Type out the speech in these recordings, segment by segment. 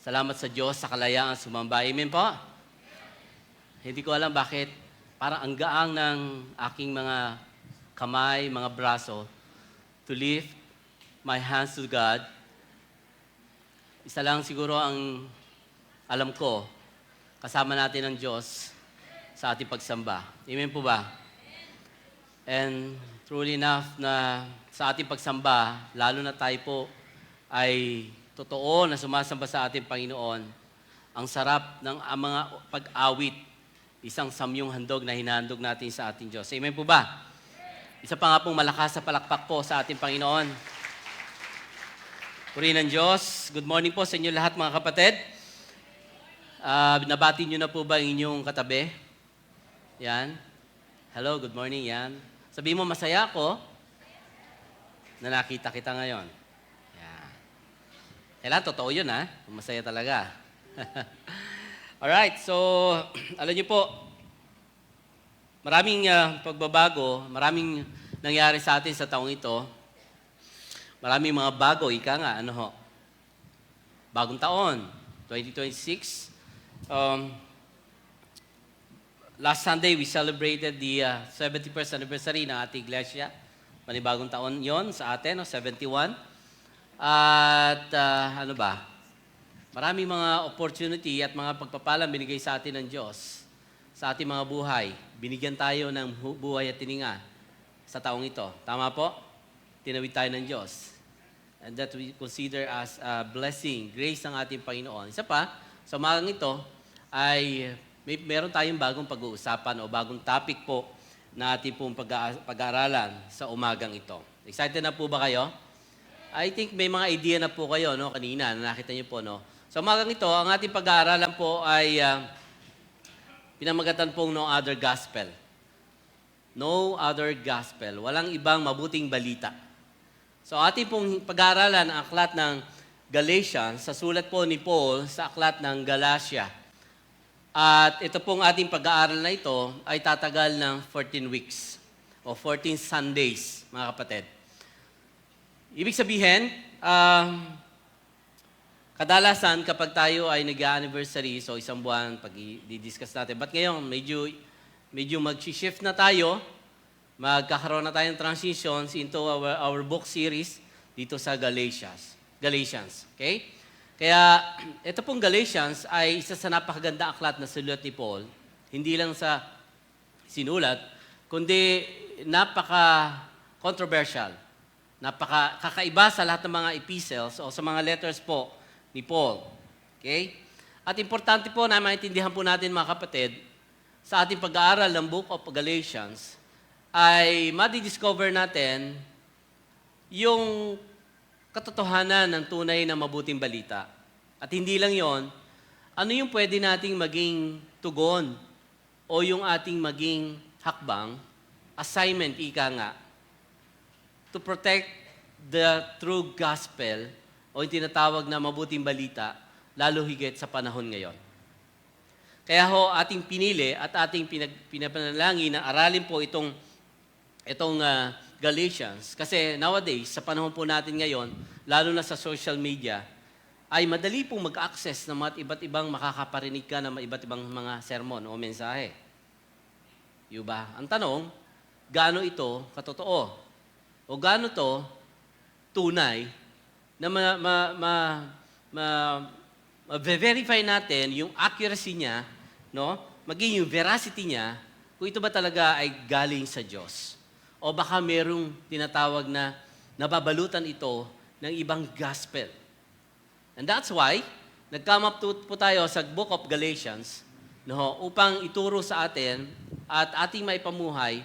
Salamat sa Diyos sa kalayaan sumamba. Amen po? Hindi ko alam bakit parang ang gaang ng aking mga kamay, mga braso to lift my hands to God. Isa lang siguro ang alam ko, kasama natin ang Diyos sa ating pagsamba. Amen po ba? And truly enough na sa ating pagsamba, lalo na tayo po ay totoo na sumasamba sa ating Panginoon, ang sarap ng mga pag-awit, isang samyong handog na hinahandog natin sa ating Diyos. Amen po ba? Isa pa nga pong malakas sa palakpak po sa ating Panginoon. Purihin ng Diyos. Good morning po sa inyo lahat mga kapatid. Nabati nyo na po ba ang inyong katabi? Yan. Hello, good morning. Yan. Sabihin mo, masaya ako na nakita kita ngayon. Yan. Kailan, totoo yun ha? Masaya talaga. Alright, so alam niyo po, maraming pagbabago, maraming nangyari sa atin sa taong ito. Maraming mga bago, ika nga, ano ho? Bagong taon, 2026. Last Sunday, we celebrated the 71st anniversary ng ating iglesia. Panibagong taon yon sa atin, 71. At ano ba? Maraming mga opportunity at mga pagpapalang binigay sa atin ng Diyos sa ating mga buhay. Binigyan tayo ng buhay at tininga sa taong ito. Tama po? Tinawid tayo ng Diyos. And that we consider as a blessing, grace ng ating Panginoon. Isa pa, sa umagang ito ay meron tayong bagong pag-uusapan o bagong topic po na ating pong pag-aaralan sa umagang ito. Excited na po ba kayo? I think may mga idea na po kayo no kanina na nakita niyo po no. Sa umagang ito, ang ating pag-aaralan po ay pinamagatan pong no other gospel. No other gospel. Walang ibang mabuting balita. So ating pong pag-aaralan ang aklat ng Galatians sa sulat po ni Paul sa aklat ng Galatia. At ito pong ating pag-aaral na ito ay tatagal ng 14 weeks o 14 Sundays, mga kapatid. Ibig sabihin, kadalasan kapag tayo ay nag-anniversary, so isang buwan, pag-i-discuss natin. But ngayon, medyo mag-shift na tayo, magkakaroon na tayong transitions into our book series dito sa Galatians. Okay? Kaya ito pong Galatians ay isa sa napakaganda aklat na sinulat ni Paul. Hindi lang sa sinulat, kundi napaka-controversial. Napaka-kakaiba sa lahat ng mga epistles o sa mga letters po ni Paul. Okay? At importante po na maintindihan po natin mga kapatid, sa ating pag-aaral ng Book of Galatians, ay madidiscover natin yung katotohanan ng tunay na mabuting balita. At hindi lang yon, ano yung pwede nating maging tugon o yung ating maging hakbang, assignment, ika nga, to protect the true gospel o yung tinatawag na mabuting balita, lalo higit sa panahon ngayon. Kaya ho, ating pinili at ating pinapanalangin na aralin po itong Galatians. Kasi nowadays, sa panahon po natin ngayon, lalo na sa social media, ay madali pong mag-access ng mga iba't ibang makakaparinig ka ng iba't ibang mga sermon o mensahe. Diba? Ang tanong, gaano ito katotoo? O gaano to tunay na ma-verify natin yung accuracy niya, no? Maging yung veracity niya, kung ito ba talaga ay galing sa Diyos. O baka merong tinatawag na nababalutan ito ng ibang gospel. And that's why, nag-come up po tayo sa Book of Galatians no, upang ituro sa atin at ating maipamuhay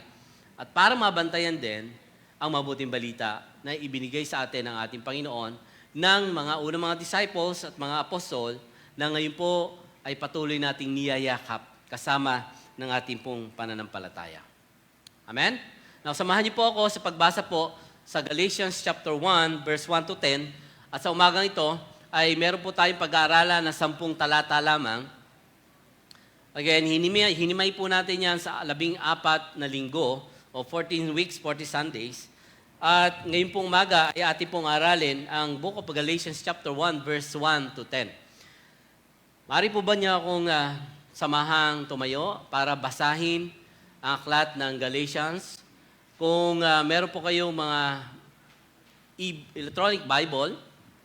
at para mabantayan din ang mabuting balita na ibinigay sa atin ng ating Panginoon ng mga unang mga disciples at mga apostol na ngayon po ay patuloy nating niyayakap kasama ng ating pong pananampalataya. Amen? Now, samahan niyo po ako sa pagbasa po sa Galatians chapter 1, verse 1 to 10. At sa umagang ito, ay meron po tayong pag-aaralan na 10 talata lamang. Again, hinimay po natin yan sa 14 na linggo o 14 weeks, 40 Sundays. At ngayon pong umaga ay ating pong aralin ang Book of Galatians chapter 1, verse 1 to 10. Maaari po ba niya akong samahang tumayo para basahin ang aklat ng Galatians? Kung meron po kayong mga electronic Bible,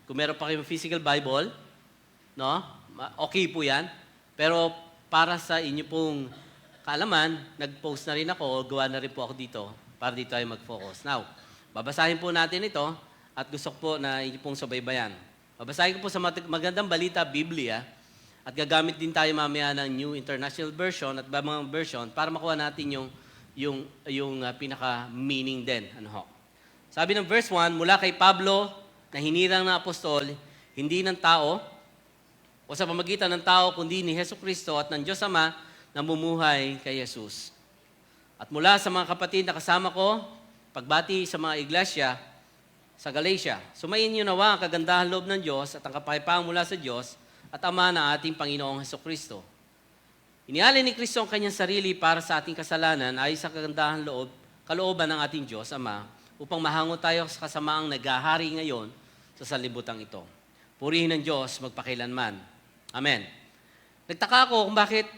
kung meron pa kayong physical Bible, no? Okay po yan. Pero para sa inyo pong kaalaman, nag-post na rin ako, gawa na rin po ako dito, para dito ay mag-focus. Now, babasahin po natin ito at gusto ko po na inyo pong subaybayan. Babasahin ko po sa magandang balita, Biblia, at gagamit din tayo mamaya ng New International Version at mga version para makuha natin yung pinaka-meaning din. Ano ho? Sabi ng verse 1, mula kay Pablo na hinirang na apostol, hindi ng tao, o sa pamagitan ng tao, kundi ni Jesucristo at ng Diyos Ama na bumuhay kay Jesus. At mula sa mga kapatid na kasama ko, pagbati sa mga iglesia sa Galatia, sumayin niyo nawa ang kagandahan loob ng Diyos at ang kapayapaan mula sa Diyos at Ama ng ating Panginoong Jesucristo. Inialay ni Kristo ang kanyang sarili para sa ating kasalanan ay sa kagandahan kalooban ng ating Diyos Ama upang mahango tayo sa kasamaang naghahari ngayon sa sanlibutan ito. Purihin ng Diyos magpakailanman. Amen. Nagtaka ako kung bakit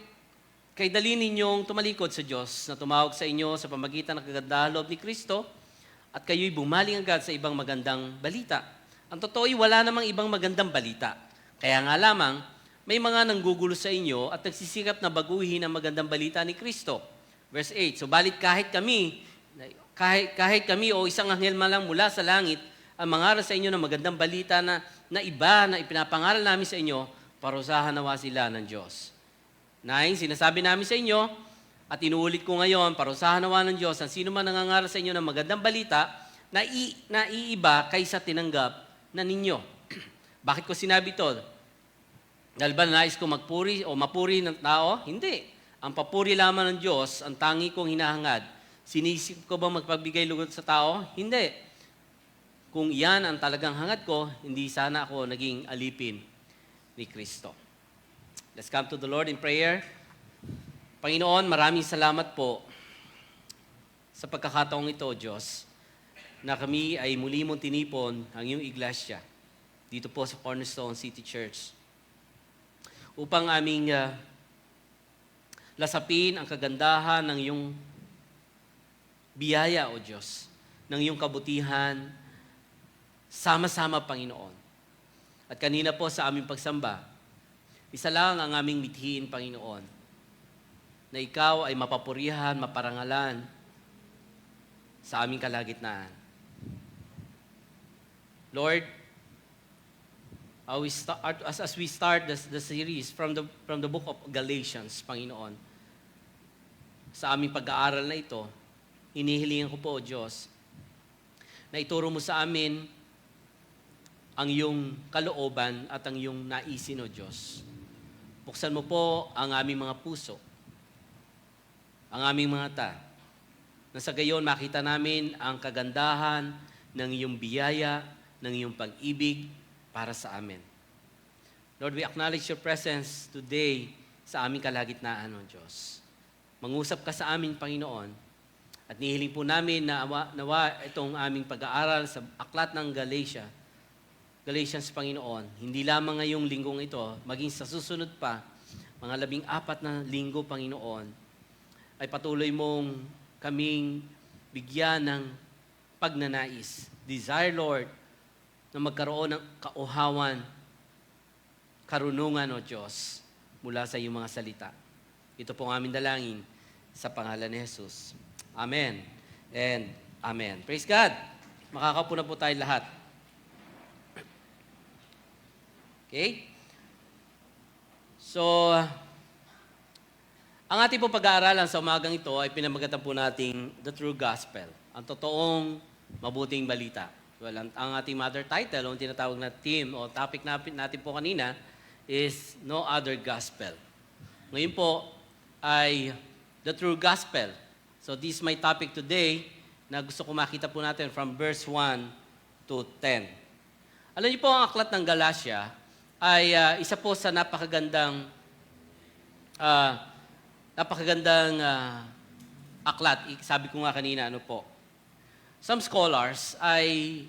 kay dali ninyong tumalikod sa Diyos na tumawag sa inyo sa pamagitan ng kagandahan loob ni Kristo at kayo'y bumaling agad sa ibang magandang balita. Ang totoo ay wala namang ibang magandang balita. Kaya nga lamang, may mga nanggugulo sa inyo at nagsisikap na baguhin ang magandang balita ni Kristo. Verse 8, subalit kahit kami o isang anghel man lang mula sa langit ang mangaral sa inyo ng magandang balita na iba na ipinapangaral namin sa inyo, parusahan nawa sila ng Diyos. 9, sinasabi namin sa inyo at inuulit ko ngayon, parusahan nawa ng Diyos ang sino man nangangaral sa inyo ng magandang balita na iiba kaysa tinanggap na ninyo. Bakit ko sinabi ito? Dahil ba nais ko magpuri o mapuri ng tao? Hindi. Ang papuri lamang ng Diyos, ang tangi kong hinahangad. Sinisip ko ba magpagbigay lugod sa tao? Hindi. Kung iyan ang talagang hangad ko, hindi sana ako naging alipin ni Kristo. Let's come to the Lord in prayer. Panginoon, maraming salamat po sa pagkakataong ito, Diyos, na kami ay muli mong tinipon ang iyong iglesia dito po sa Cornerstone City Church upang aming lasapin ang kagandahan ng iyong biyaya, O Diyos, ng iyong kabutihan, sama-sama, Panginoon. At kanina po sa aming pagsamba, isa lang ang aming mithiin, Panginoon, na ikaw ay mapapurihan, maparangalan sa aming kalagitnaan. Lord, as we start the series from the book of Galatians, Panginoon, sa aming pag-aaral na ito, hinihilingan ko po, O Diyos, na ituro mo sa amin ang iyong kalooban at ang iyong naisin, O Diyos. Buksan mo po ang aming mga puso, ang aming mga mata, na sa gayon makita namin ang kagandahan ng iyong biyaya, ng iyong pag-ibig, para sa amin. Lord, we acknowledge your presence today sa aming kalagitnaan, O Diyos. Mangusap ka sa amin, Panginoon, at nihiling po namin na nawa itong aming pag-aaral sa aklat ng Galatians, Panginoon, hindi lamang ngayong linggong ito, maging sa susunod pa, mga 14 na linggo, Panginoon, ay patuloy mong kaming bigyan ng pagnanais. Desire, Lord, na magkaroon ng kauhawan, karunungan, O Diyos, mula sa iyong mga salita. Ito po ang aming dalangin sa pangalan ni Jesus. Amen and Amen. Praise God! Makakaupo na po tayo lahat. Okay? So, ang ating po pag-aaralan sa umagang ito ay pinamagatan po nating The True Gospel, ang totoong mabuting balita. Well, ang ating mother title, o tinatawag na theme o topic natin po kanina is No Other Gospel. Ngayon po ay The True Gospel. So this is my topic today na gusto ko makita po natin from verse 1 to 10. Alam niyo po, ang aklat ng Galatia ay isa po sa napakagandang aklat. Sabi ko nga kanina, ano po, some scholars ay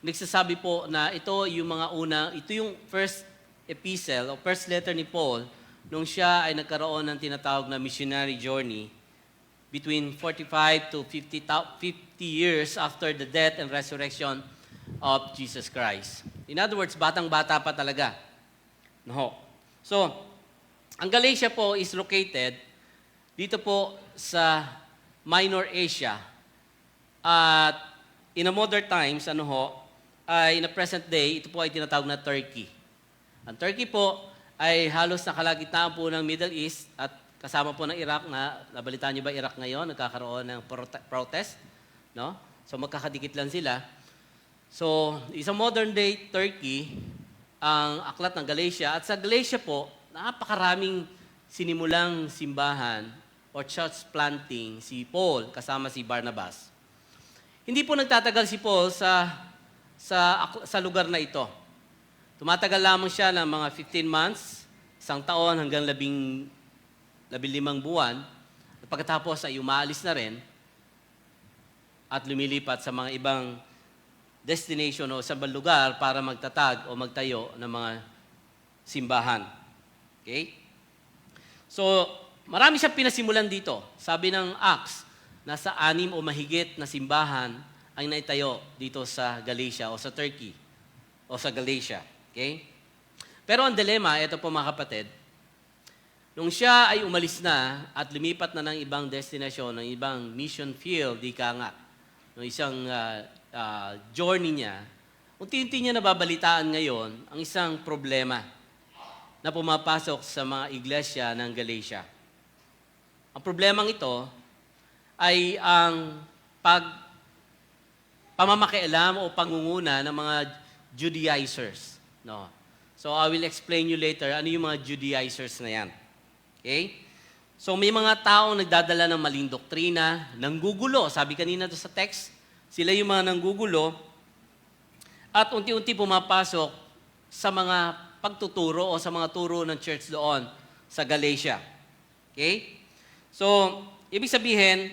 nagsasabi po na ito yung first epistle o first letter ni Paul nung siya ay nagkaroon ng tinatawag na missionary journey between 45 to 50 years after the death and resurrection of Jesus Christ. In other words, batang-bata pa talaga. No. So, ang Galatia po is located dito po sa Minor Asia. At in a modern times, in a present day, ito po ay tinatawag na Turkey. Ang Turkey po ay halos na kalagitnaan po ng Middle East at kasama po ng Iraq na, nabalitaan niyo ba Iraq ngayon, nagkakaroon ng protest, no? So magkakadikit lang sila. So, isang modern day Turkey, ang aklat ng Galatia. At sa Galatia po, napakaraming sinimulang simbahan or church planting si Paul kasama si Barnabas. Hindi po nagtatagal si Paul sa lugar na ito. Tumatagal lamang siya ng mga 15 months, isang taon hanggang 15 buwan. At pagkatapos ay umaalis na rin at lumilipat sa mga ibang destination o sa ibang lugar para magtatag o magtayo ng mga simbahan. Okay? So, marami siyang pinasimulan dito. Sabi ng Acts, nasa 6 o mahigit na simbahan ang naitayo dito sa Galatia o sa Turkey o sa Galatia. Okay? Pero ang dilema, ito po mga kapatid, nung siya ay umalis na at lumipat na ng ibang destinasyon, ng ibang mission field, di ka nga, ng isang journey niya, unti-unti niya nababalitaan ngayon ang isang problema na pumapasok sa mga iglesia ng Galatia. Ang problemang ito ay ang pamamakialam o pangunguna ng mga Judaizers. No. So I will explain you later ano yung mga Judaizers na yan. Okay? So may mga taong nagdadala ng maling doktrina, nanggugulo. Sabi kanina to sa text, sila yung mga nanggugulo at unti-unti pumapasok sa mga pagtuturo o sa mga turo ng church doon sa Galatia. Okay? So, ibig sabihin,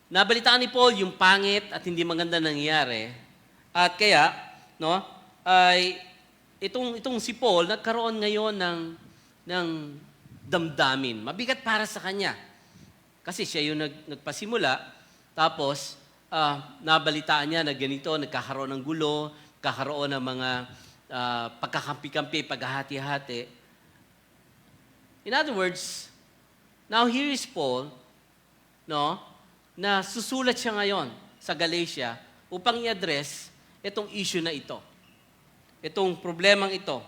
nabalitaan ni Paul yung pangit at hindi maganda nangyayari. At kaya, no, ay itong si Paul nagkaroon ngayon ng damdamin. Mabigat para sa kanya. Kasi siya yung nagpasimula, tapos nabalitaan niya na ganito, nagkakaroon ng gulo, nagkakaroon ng mga pagkakampi-kampi, paghahati-hati. In other words, now here is Paul, no, na susulat siya ngayon sa Galatia upang i-address itong issue na ito. Itong problemang ito.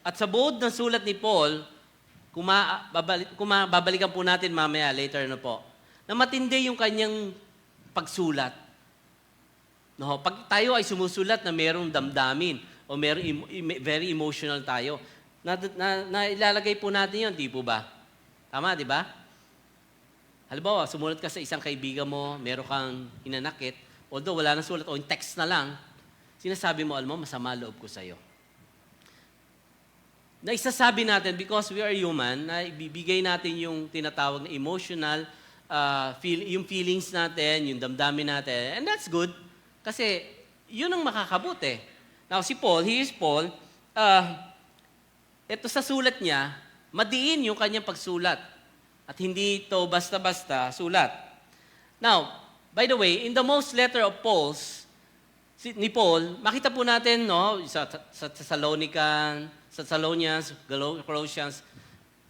At sa buod ng sulat ni Paul, babalikan po natin mamaya, later na po, na matindi yung kanyang pagsulat. No, pag tayo ay sumusulat na mayroong damdamin o mayroong very emotional tayo, na ilalagay po natin yun, di po ba? Tama, di ba? Halimbawa, sumulat ka sa isang kaibigan mo, meron kang hinanakit, although wala nang sulat o yung text na lang, sinasabi mo, alam mo, masama loob ko sa'yo. Na isasabi natin, because we are human, na ibibigay natin yung tinatawag na emotional, yung feelings natin, yung damdamin natin, and that's good, kasi yun ang makakabuti. Now, si Paul, he is Paul, ito sa sulat niya, madiin yung kanyang pagsulat. At hindi ito basta-basta sulat. Now, by the way, in the most letter of ni Paul, makita po natin, no, sa Thessalonians, Colossians,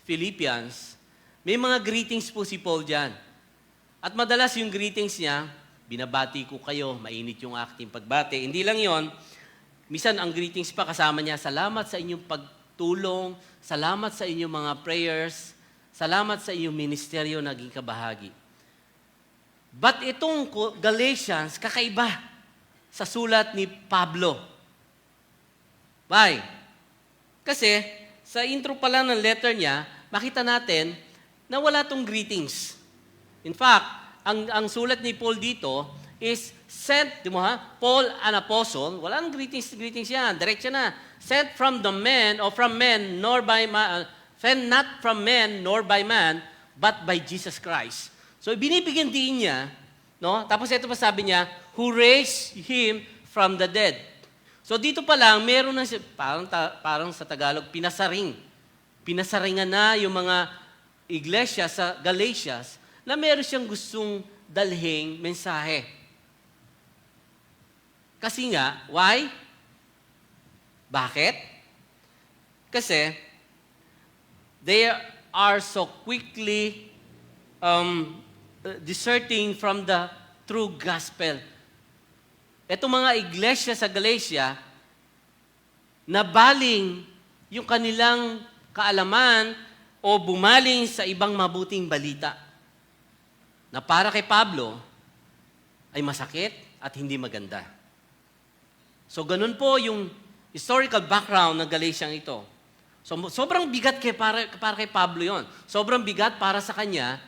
Philippians, may mga greetings po si Paul dyan. At madalas yung greetings niya, binabati ko kayo, mainit yung aking pagbati. Hindi lang yon, minsan ang greetings pa kasama niya, salamat sa inyong pagtulong, salamat sa inyong mga prayers, salamat sa inyong ministeryo naging kabahagi. But itong Galatians, kakaiba sa sulat ni Pablo. Why? Kasi sa intro pa lang ng letter niya, makita natin na wala tong greetings. In fact, ang sulat ni Paul dito is sent, di mo ha? Paul, an apostle, wala nang greetings yan, diretso na. Sent from the men, or from men, nor by man, sent not from men, nor by man, but by Jesus Christ. So, binibigyan din niya, no? Tapos ito pa sabi niya, who raised him from the dead. So dito pa lang, meron na parang sa Tagalog, pinasaringan na yung mga iglesia sa Galatias na meron siyang gustong dalhing mensahe. Kasi nga, why? Bakit? Kasi they are so quickly deserting from the true gospel. Itong mga iglesia sa Galatia, nabaling yung kanilang kaalaman o bumaling sa ibang mabuting balita na para kay Pablo ay masakit at hindi maganda. So ganun po yung historical background ng Galatiang ito. So sobrang bigat para kay Pablo yon. Sobrang bigat para sa kanya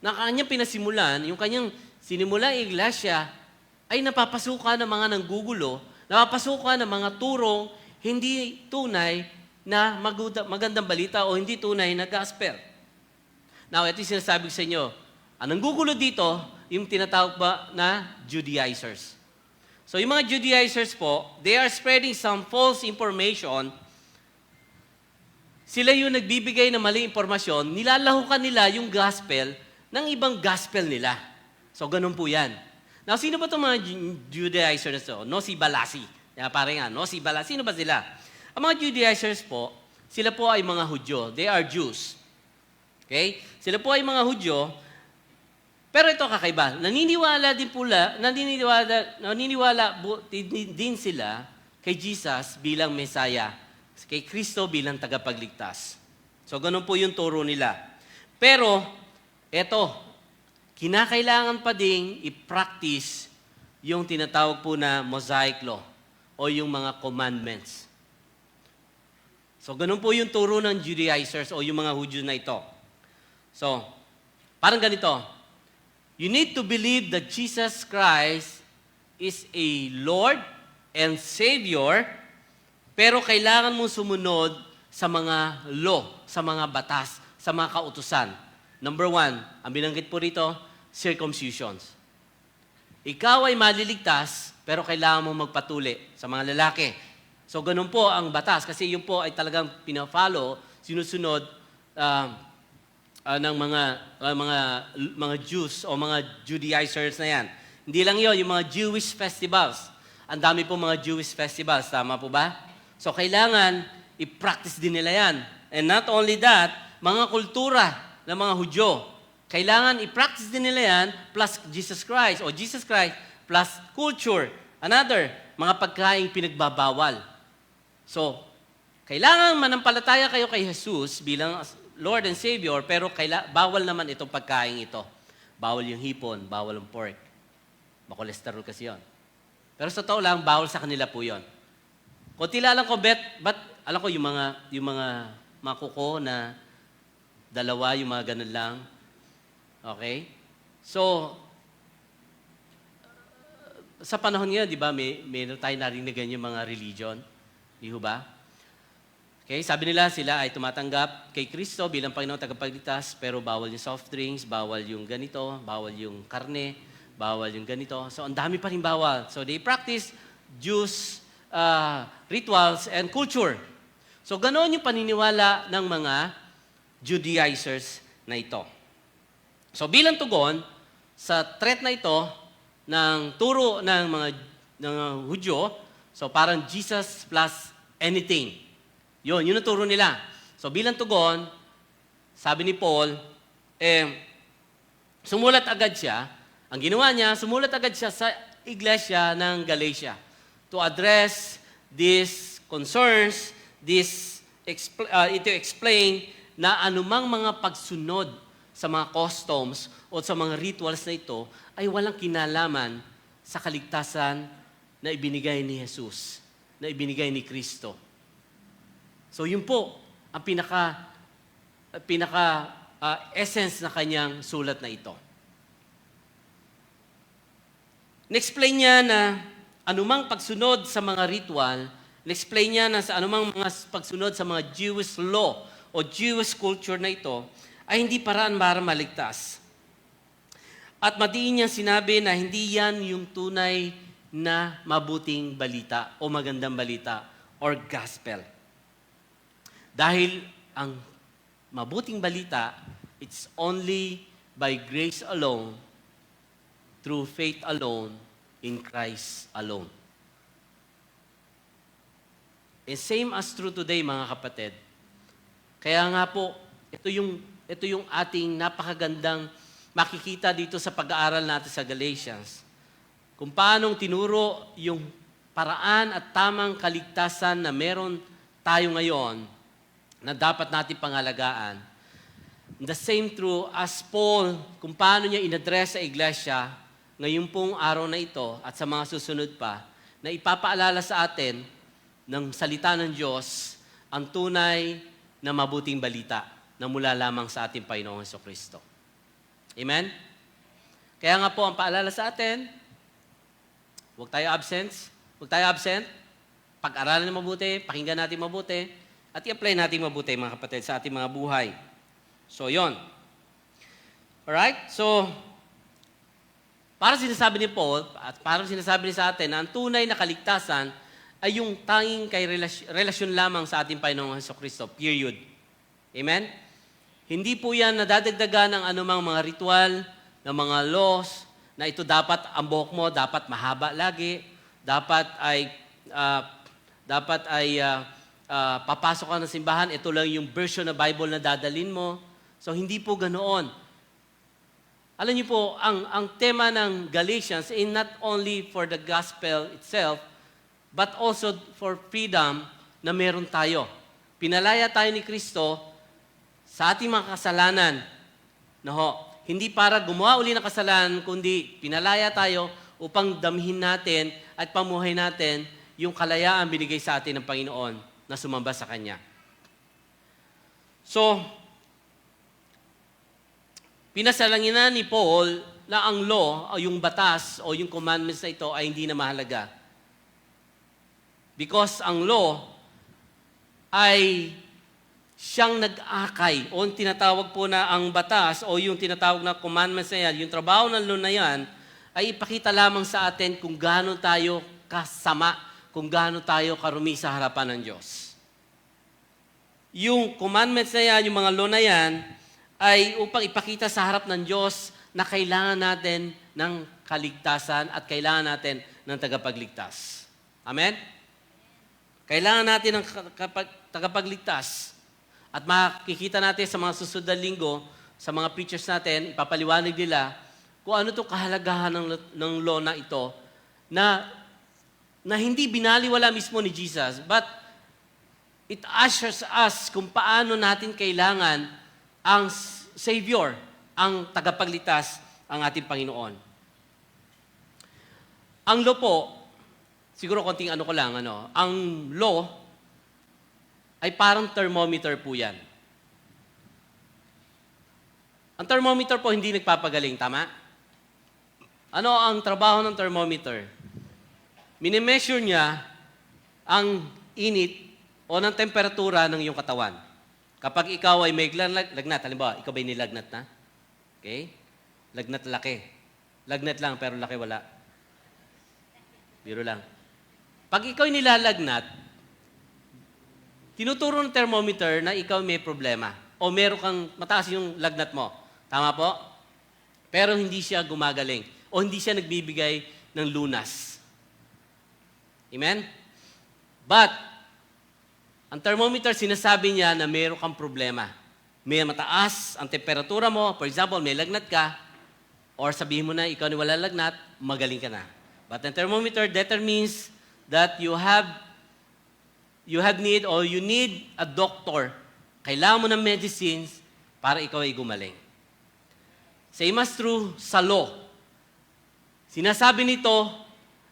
na kanyang pinasimulan, yung kanyang sinimulang iglesia ay napapasukan ng mga nanggugulo, napapasukan ng mga turong hindi tunay na magandang balita o hindi tunay na gospel. Now, ito yung sinasabi ko sa inyo. Ang nanggugulo dito, yung tinatawag ba na Judaizers. So, yung mga Judaizers po, they are spreading some false information. Sila yung nagbibigay ng maling impormasyon, nilalahukan nila yung gospel ng ibang gospel nila. So, ganun po yan. Now, sino ba itong mga Judaizers na ito? Nossi Balasi. Pare nga, Nossi Balasi. Sino ba sila? Ang mga Judaizers po, sila po ay mga Hudyo. They are Jews. Okay? Sila po ay mga Hudyo. Pero ito kakaiba. Naniniwala din sila kay Jesus bilang Messiah. Kay Kristo bilang tagapagligtas. So, ganun po yung turo nila. Pero, eto, kinakailangan pa ding i-practice yung tinatawag po na Mosaic Law o yung mga commandments. So, ganun po yung turo ng Judaizers o yung mga Hudyo na ito. So, parang ganito. You need to believe that Jesus Christ is a Lord and Savior, pero kailangan mong sumunod sa mga law, sa mga batas, sa mga kautusan. Number 1, ang binanggit po rito, circumcisions. Ikaw ay maliligtas, pero kailangan mong magpatuli sa mga lalaki. So, ganun po ang batas, kasi yun po ay talagang pina-follow, sinusunod ng mga Jews o mga Judaizers na yan. Hindi lang yun, yung mga Jewish festivals. Ang dami po mga Jewish festivals, tama po ba? So, kailangan i-practice din nila yan. And not only that, mga kultura ng mga Hudyo. Kailangan i-practice din nila yan plus Jesus Christ o Jesus Christ plus culture. Another, mga pagkaing pinagbabawal. So, kailangan manampalataya kayo kay Jesus bilang Lord and Savior, pero bawal naman itong pagkain ito. Bawal yung hipon, bawal yung pork. Makolesterol kasi yun. Pero sa totoo lang, bawal sa kanila po yun. Kunti lang ko, but alam ko yung mga kuko na dalawa, yung mga ganun lang. Okay? So, sa panahon ngayon, di ba, meron tayo narinig yung mga religion. Di ba? Okay, sabi nila sila ay tumatanggap kay Kristo bilang Panginoon tagapagligtas, pero bawal yung soft drinks, bawal yung ganito, bawal yung karne, bawal yung ganito. So, ang dami pa rin bawal. So, they practice Jews, rituals, and culture. So, ganoon yung paniniwala ng mga Judaizers na ito. So, bilang tugon sa threat na ito ng turo ng mga Hudyo, so parang Jesus plus anything. Yun ang turo nila. So, bilang tugon, sabi ni Paul, sumulat agad siya. Ang ginawa niya, sumulat agad siya sa iglesia ng Galatia to address these concerns, to explain na anumang mga pagsunod sa mga customs o sa mga rituals na ito ay walang kinalaman sa kaligtasan na ibinigay ni Jesus, na ibinigay ni Kristo. So yun po ang pinaka essence na kanyang sulat na ito. Na-explain niya na anumang pagsunod sa mga ritual, na-explain niya na sa anumang mga pagsunod sa mga Jewish law o Jewish culture na ito ay hindi paraan para maligtas. At madiin niyang sinabi na hindi yan yung tunay na mabuting balita o magandang balita or gospel. Dahil ang mabuting balita, it's only by grace alone, through faith alone, in Christ alone. And same as true today, mga kapatid. Kaya nga po, ito yung ating napakagandang makikita dito sa pag-aaral natin sa Galatians. Kung paanong tinuro yung paraan at tamang kaligtasan na meron tayo ngayon na dapat natin pangalagaan. The same true as Paul, kung paano niya inaddress sa iglesia ngayon pong araw na ito at sa mga susunod pa, na ipapaalala sa atin ng salita ng Diyos ang tunay na mabuting balita na mula lamang sa ating Panginoong Jesucristo. Amen? Kaya nga po ang paalala sa atin, huwag tayo absent, pag-aralan mabuti, pakinggan natin mabuti, at i-apply natin mabuti, mga kapatid, sa ating mga buhay. So, yon. Alright? So, para sinasabi ni Paul, at para sinasabi niya sa atin, na ang tunay na kaligtasan ay yung tanging kay relasyon lamang sa ating Panginoong Jesucristo. Period. Amen? Hindi po yan nadadagdagan ng anumang mga ritual, ng mga laws, na ito dapat, ang buhok mo, dapat mahaba lagi, dapat ay papasok ka ng simbahan, ito lang yung version ng Bible na dadalin mo. So, hindi po ganoon. Alam niyo po, ang tema ng Galatians is not only for the gospel itself, but also for freedom na meron tayo. Pinalaya tayo ni Kristo sa ating mga kasalanan. Hindi para gumawa uli ng kasalanan, kundi pinalaya tayo upang damhin natin at pamuhay natin yung kalayaan binigay sa atin ng Panginoon na sumamba sa Kanya. So, pinasalanginan ni Paul na ang law, o yung batas, o yung commandments na ito ay hindi na mahalaga. Because ang law ay siyang nag-akay, o tinatawag po na ang batas, o yung tinatawag na commandments na yan, yung trabaho ng law na yan, ay ipakita lamang sa atin kung gaano tayo kasama, kung gaano tayo karumi sa harapan ng Diyos. Yung commandments na yan, yung mga law na yan, ay upang ipakita sa harap ng Diyos na kailangan natin ng kaligtasan at kailangan natin ng tagapagligtas. Amen? Kailangan natin ng tagapagligtas. At makikita natin sa mga susunod na linggo, sa mga preachers natin, ipapaliwanag nila kung ano itong kahalagahan ng law na ito na hindi binaliwala mismo ni Jesus, but it ushers us kung paano natin kailangan ang Savior, ang tagapagligtas, ang ating Panginoon. Ang law po, siguro konting ano ko lang, ang law ay parang thermometer po yan. Ang thermometer po hindi nagpapagaling, tama? Ano ang trabaho ng thermometer? Minimeasure niya ang init o ng temperatura ng iyong katawan. Kapag ikaw ay may lagnat, halimbawa, ikaw ba ay nilagnat na? Okay? Lagnat laki. Lagnat lang, pero laki wala. Biro lang. Pag ikaw ay nilalagnat, tinuturo ng thermometer na ikaw may problema o meron kang mataas yung lagnat mo. Tama po? Pero hindi siya gumagaling o hindi siya nagbibigay ng lunas. Amen? But, ang thermometer, sinasabi niya na meron kang problema. May mataas ang temperatura mo. For example, may lagnat ka, or sabihin mo na ikaw ni wala lagnat, magaling ka na. But ang thermometer determines that you need a doctor. Kailangan mo ng medicines para ikaw ay gumaling. Same as true sa law. Sinasabi nito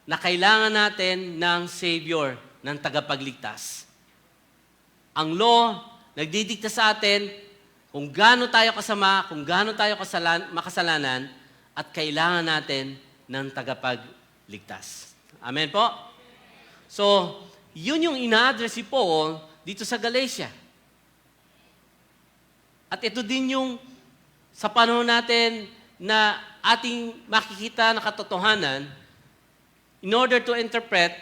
na kailangan natin ng Savior, ng tagapagligtas. Ang law, nagdidikta sa atin kung gaano tayo kasama, kung gaano tayo makasalanan, at kailangan natin ng tagapagligtas. Amen po? So, yun yung ina-address si Paul dito sa Galatia. At ito din yung sa panahon natin na ating makikita na katotohanan, in order to interpret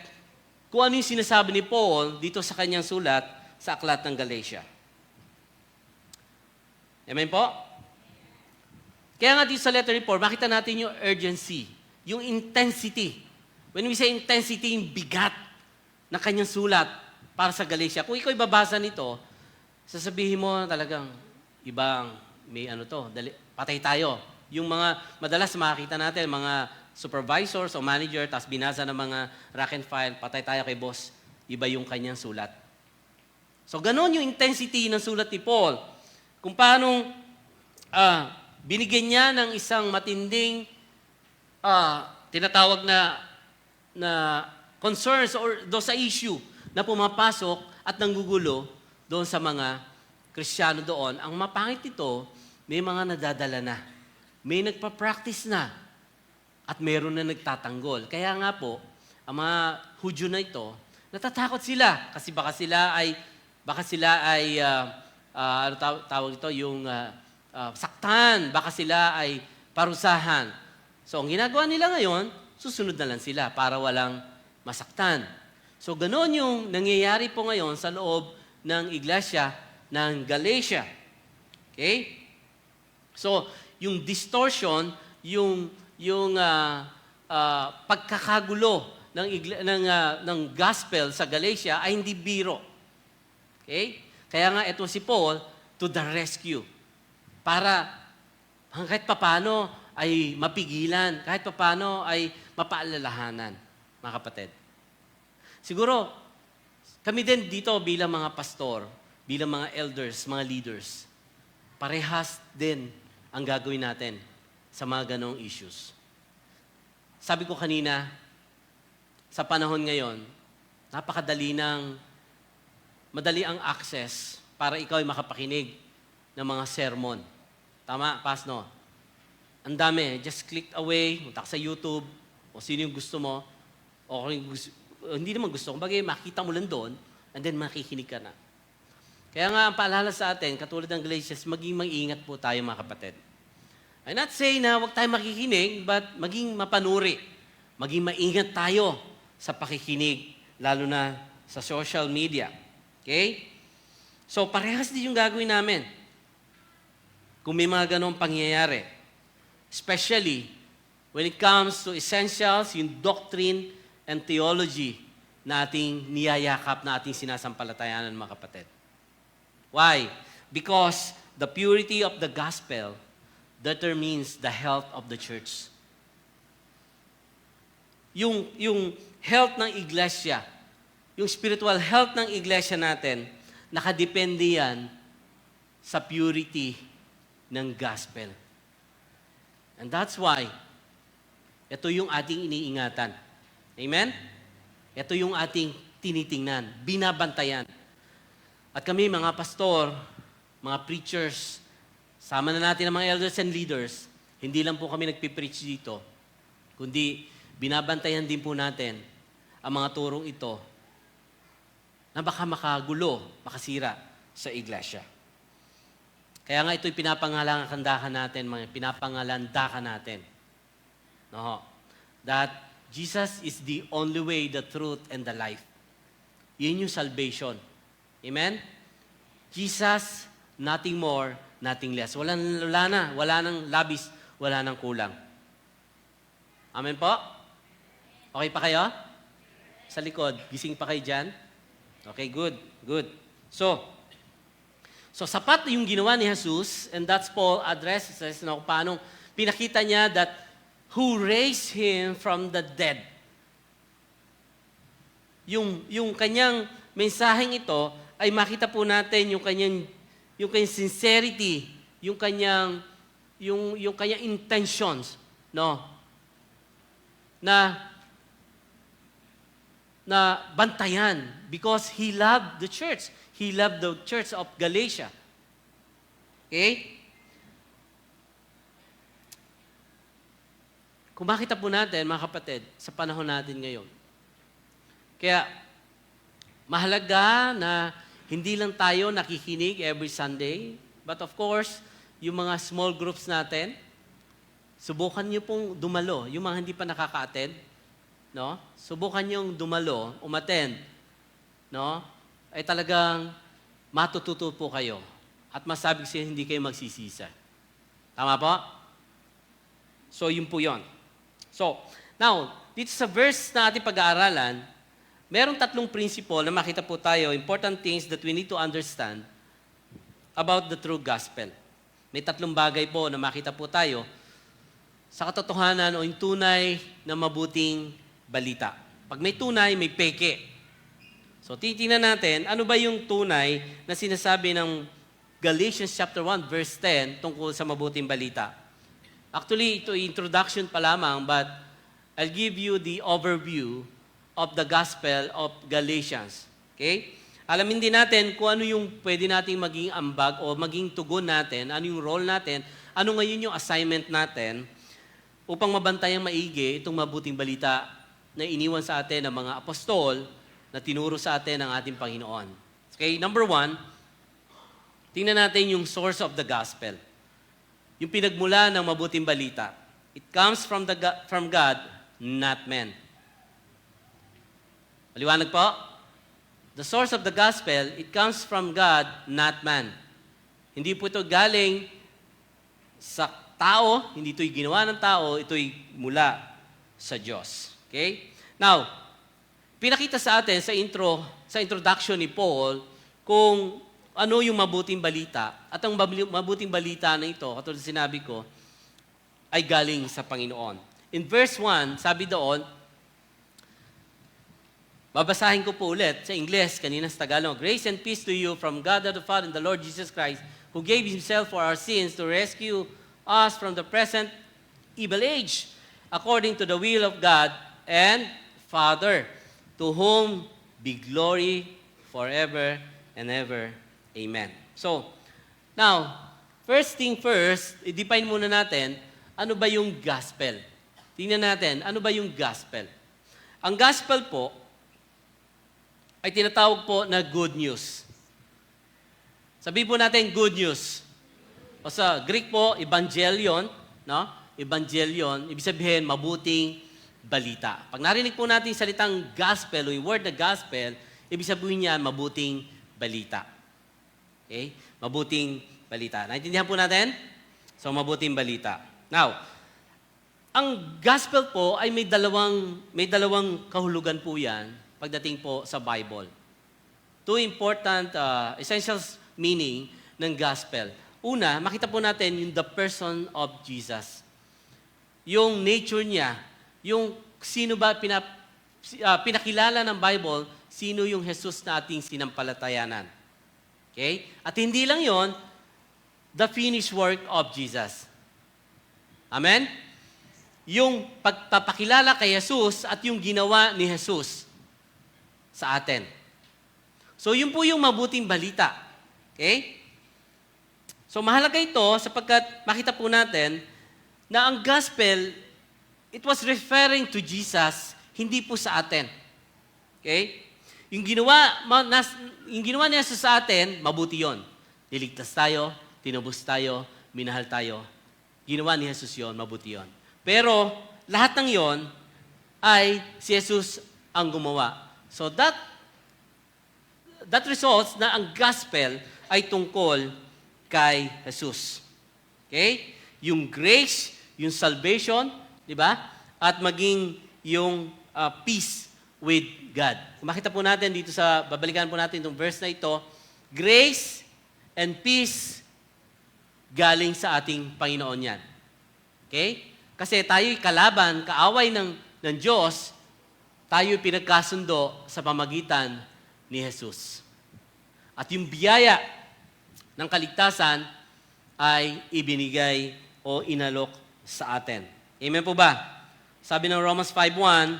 kung ano yung sinasabi ni Paul dito sa kanyang sulat sa Aklat ng Galatia. Amen po? Kaya nga dito sa letter 4, makita natin yung urgency, yung intensity. When we say intensity, yung bigat na kanyang sulat para sa Galatia. Kung ikaw babasa nito, sasabihin mo talagang ibang may patay tayo. Yung mga madalas makikita natin, mga supervisors o manager, tapos binasa ng mga rack and file, patay tayo kay boss. Iba yung kanyang sulat. So, ganon yung intensity ng sulat ni Paul. Kung paano binigyan niya ng isang matinding tinatawag na concerns or doon sa issue na pumapasok at nanggugulo doon sa mga Kristiyano doon. Ang mapangit nito, may mga nadadala na. May nagpa-practice na. At meron na nagtatanggol. Kaya nga po, ang mga Hudyo na ito, natatakot sila. Kasi baka sila ay tawag ito, yung saktan. Baka sila ay parusahan. So, ang ginagawa nila ngayon, susunod na lang sila para walang masaktan. So, ganoon yung nangyayari po ngayon sa loob ng iglesia ng Galatia. Okay? So, yung distortion, yung pagkakagulo ng gospel sa Galatia ay hindi biro. Okay? Kaya nga ito si Paul to the rescue. Para kahit papano ay mapigilan, kahit papano ay mapaalalahanan, mga kapatid. Siguro, kami din dito bilang mga pastor, bilang mga elders, mga leaders, parehas din ang gagawin natin sa mga ganong issues. Sabi ko kanina, sa panahon ngayon, madali ang access para ikaw ay makapakinig ng mga sermon. Tama, Pasno? Ang dami, just click away, punta ka sa YouTube, o sino yung gusto mo, o hindi naman gusto, kumbaga makita mo lang doon, and then makikinig ka na. Kaya nga, ang paalala sa atin, katulad ng Galatians, maging mag-ingat po tayo mga kapatid. I'm not saying na huwag tayo makikinig, but maging mapanuri. Maging maingat tayo sa pakikinig, lalo na sa social media. Okay? So, parehas din yung gagawin namin. Kung may mga ganong pangyayari. Especially, when it comes to essentials, yung doctrine and theology na ating niyayakap, na ating sinasampalatayanan, mga kapatid. Why? Because the purity of the gospel determines the health of the church. Yung health ng iglesia, yung spiritual health ng iglesia natin, nakadepende yan sa purity ng gospel. And that's why, ito yung ating iniingatan. Amen? Ito yung ating tinitingnan, binabantayan. At kami, mga pastor, mga preachers, sama na natin ang mga elders and leaders, hindi lang po kami nagpipreach dito, kundi binabantayan din po natin ang mga turong ito na baka makagulo, makasira sa iglesia. Kaya nga ito'y pinapangalandakan natin. No? That Jesus is the only way, the truth, and the life. Yun yung salvation. Amen? Jesus, nothing more, nothing less. Wala nang labis, wala nang kulang. Amen po? Okay pa kayo? Sa likod, gising pa kayo dyan? Okay, good. So sapat yung ginawa ni Jesus, and that's Paul addresses kung paano pinakita niya that who raised him from the dead. Yung kanyang mensaheng ito ay makita po natin yung kanyang sincerity, yung kanyang intentions, no? Na bantayan because he loved the church. He loved the church of Galatia. Okay? Kung makita po natin, mga kapatid, sa panahon natin ngayon. Kaya, mahalaga na hindi lang tayo nakikinig every Sunday, but of course, yung mga small groups natin, subukan niyo pong dumalo. Yung mga hindi pa nakaka-attend, no? Subukan niyong dumalo, umattend, no? Ay talagang matututo po kayo. At masabi siya, hindi kayo magsisisa. Tama po? So, yun po yun. So, now, dito sa verse na ating pag-aaralan, merong tatlong principle na makita po tayo, important things that we need to understand about the true gospel. May tatlong bagay po na makita po tayo sa katotohanan o yung tunay na mabuting balita. Pag may tunay, may peke. So, titingnan natin, ano ba yung tunay na sinasabi ng Galatians chapter 1, verse 10 tungkol sa mabuting balita. Actually, ito introduction pa lamang, but I'll give you the overview of the gospel of Galatians. Okay? Alamin din natin kung ano yung pwede nating maging ambag o maging tugon natin, ano yung role natin, ano ngayon yung assignment natin upang mabantayan maigi itong mabuting balita na iniwan sa atin ng mga apostol na tinuro sa atin ng ating Panginoon. Okay, number 1, tingnan natin yung source of the gospel. Yung pinagmula ng mabuting balita. It comes from God, not men. Maliwanag po? The source of the gospel, it comes from God, not man. Hindi po ito galing sa tao, hindi ito'y ginawa ng tao, ito'y mula sa Diyos. Okay? Now, pinakita sa atin sa introduction ni Paul kung ano yung mabuting balita. At ang mabuting balita na ito, katulad sinabi ko, ay galing sa Panginoon. In verse 1, sabi doon, babasahin ko po ulit sa Ingles, kanina sa Tagalog. Grace and peace to you from God the Father and the Lord Jesus Christ, who gave Himself for our sins to rescue us from the present evil age, according to the will of God and Father, to whom be glory forever and ever. Amen. So, now, first thing first, i-define muna natin, ano ba yung gospel? Tingnan natin, ano ba yung gospel? Ang gospel po, ay tinatawag po na good news. Sabihin po natin good news. O sa Greek po, evangelion, no? Evangelion, ibig sabihin mabuting balita. Pag narinig po natin salitang gospel o yung word na gospel, ibig sabihin niyan mabuting balita. Okay? Mabuting balita. Naintindihan po natin? So, mabuting balita. Now, ang gospel po ay may dalawang kahulugan po yan pagdating po sa Bible. Two important essential meaning ng gospel. Una, makita po natin yung the person of Jesus. Yung nature niya, yung sino ba pinakilala ng Bible, sino yung Jesus na ating sinampalatayanan. Okay? At hindi lang yon, the finished work of Jesus. Amen? Yung pagpapakilala kay Jesus at yung ginawa ni Jesus sa atin. So, yun po yung mabuting balita. Okay? So, mahalaga ito sapagkat makita po natin na ang gospel, it was referring to Jesus, hindi po sa atin. Okay? Yung ginawa niya sa atin, mabuti yon. Niligtas tayo, tinubos tayo, minahal tayo. Ginawa ni Jesus yon, mabuti yon. Pero, lahat ng yon ay si Jesus ang gumawa. So, that results na ang gospel ay tungkol kay Jesus. Okay? Yung grace, yung salvation, di ba? At maging yung peace with God. Kung makita po natin dito babalikan po natin itong verse na ito, grace and peace galing sa ating Panginoon yan. Okay? Kasi tayo'y kalaban, kaaway ng Diyos, tayo'y pinagkasundo sa pamagitan ni Jesus. At yung biyaya ng kaligtasan ay ibinigay o inalok sa atin. Amen po ba? Sabi ng Romans 5:1,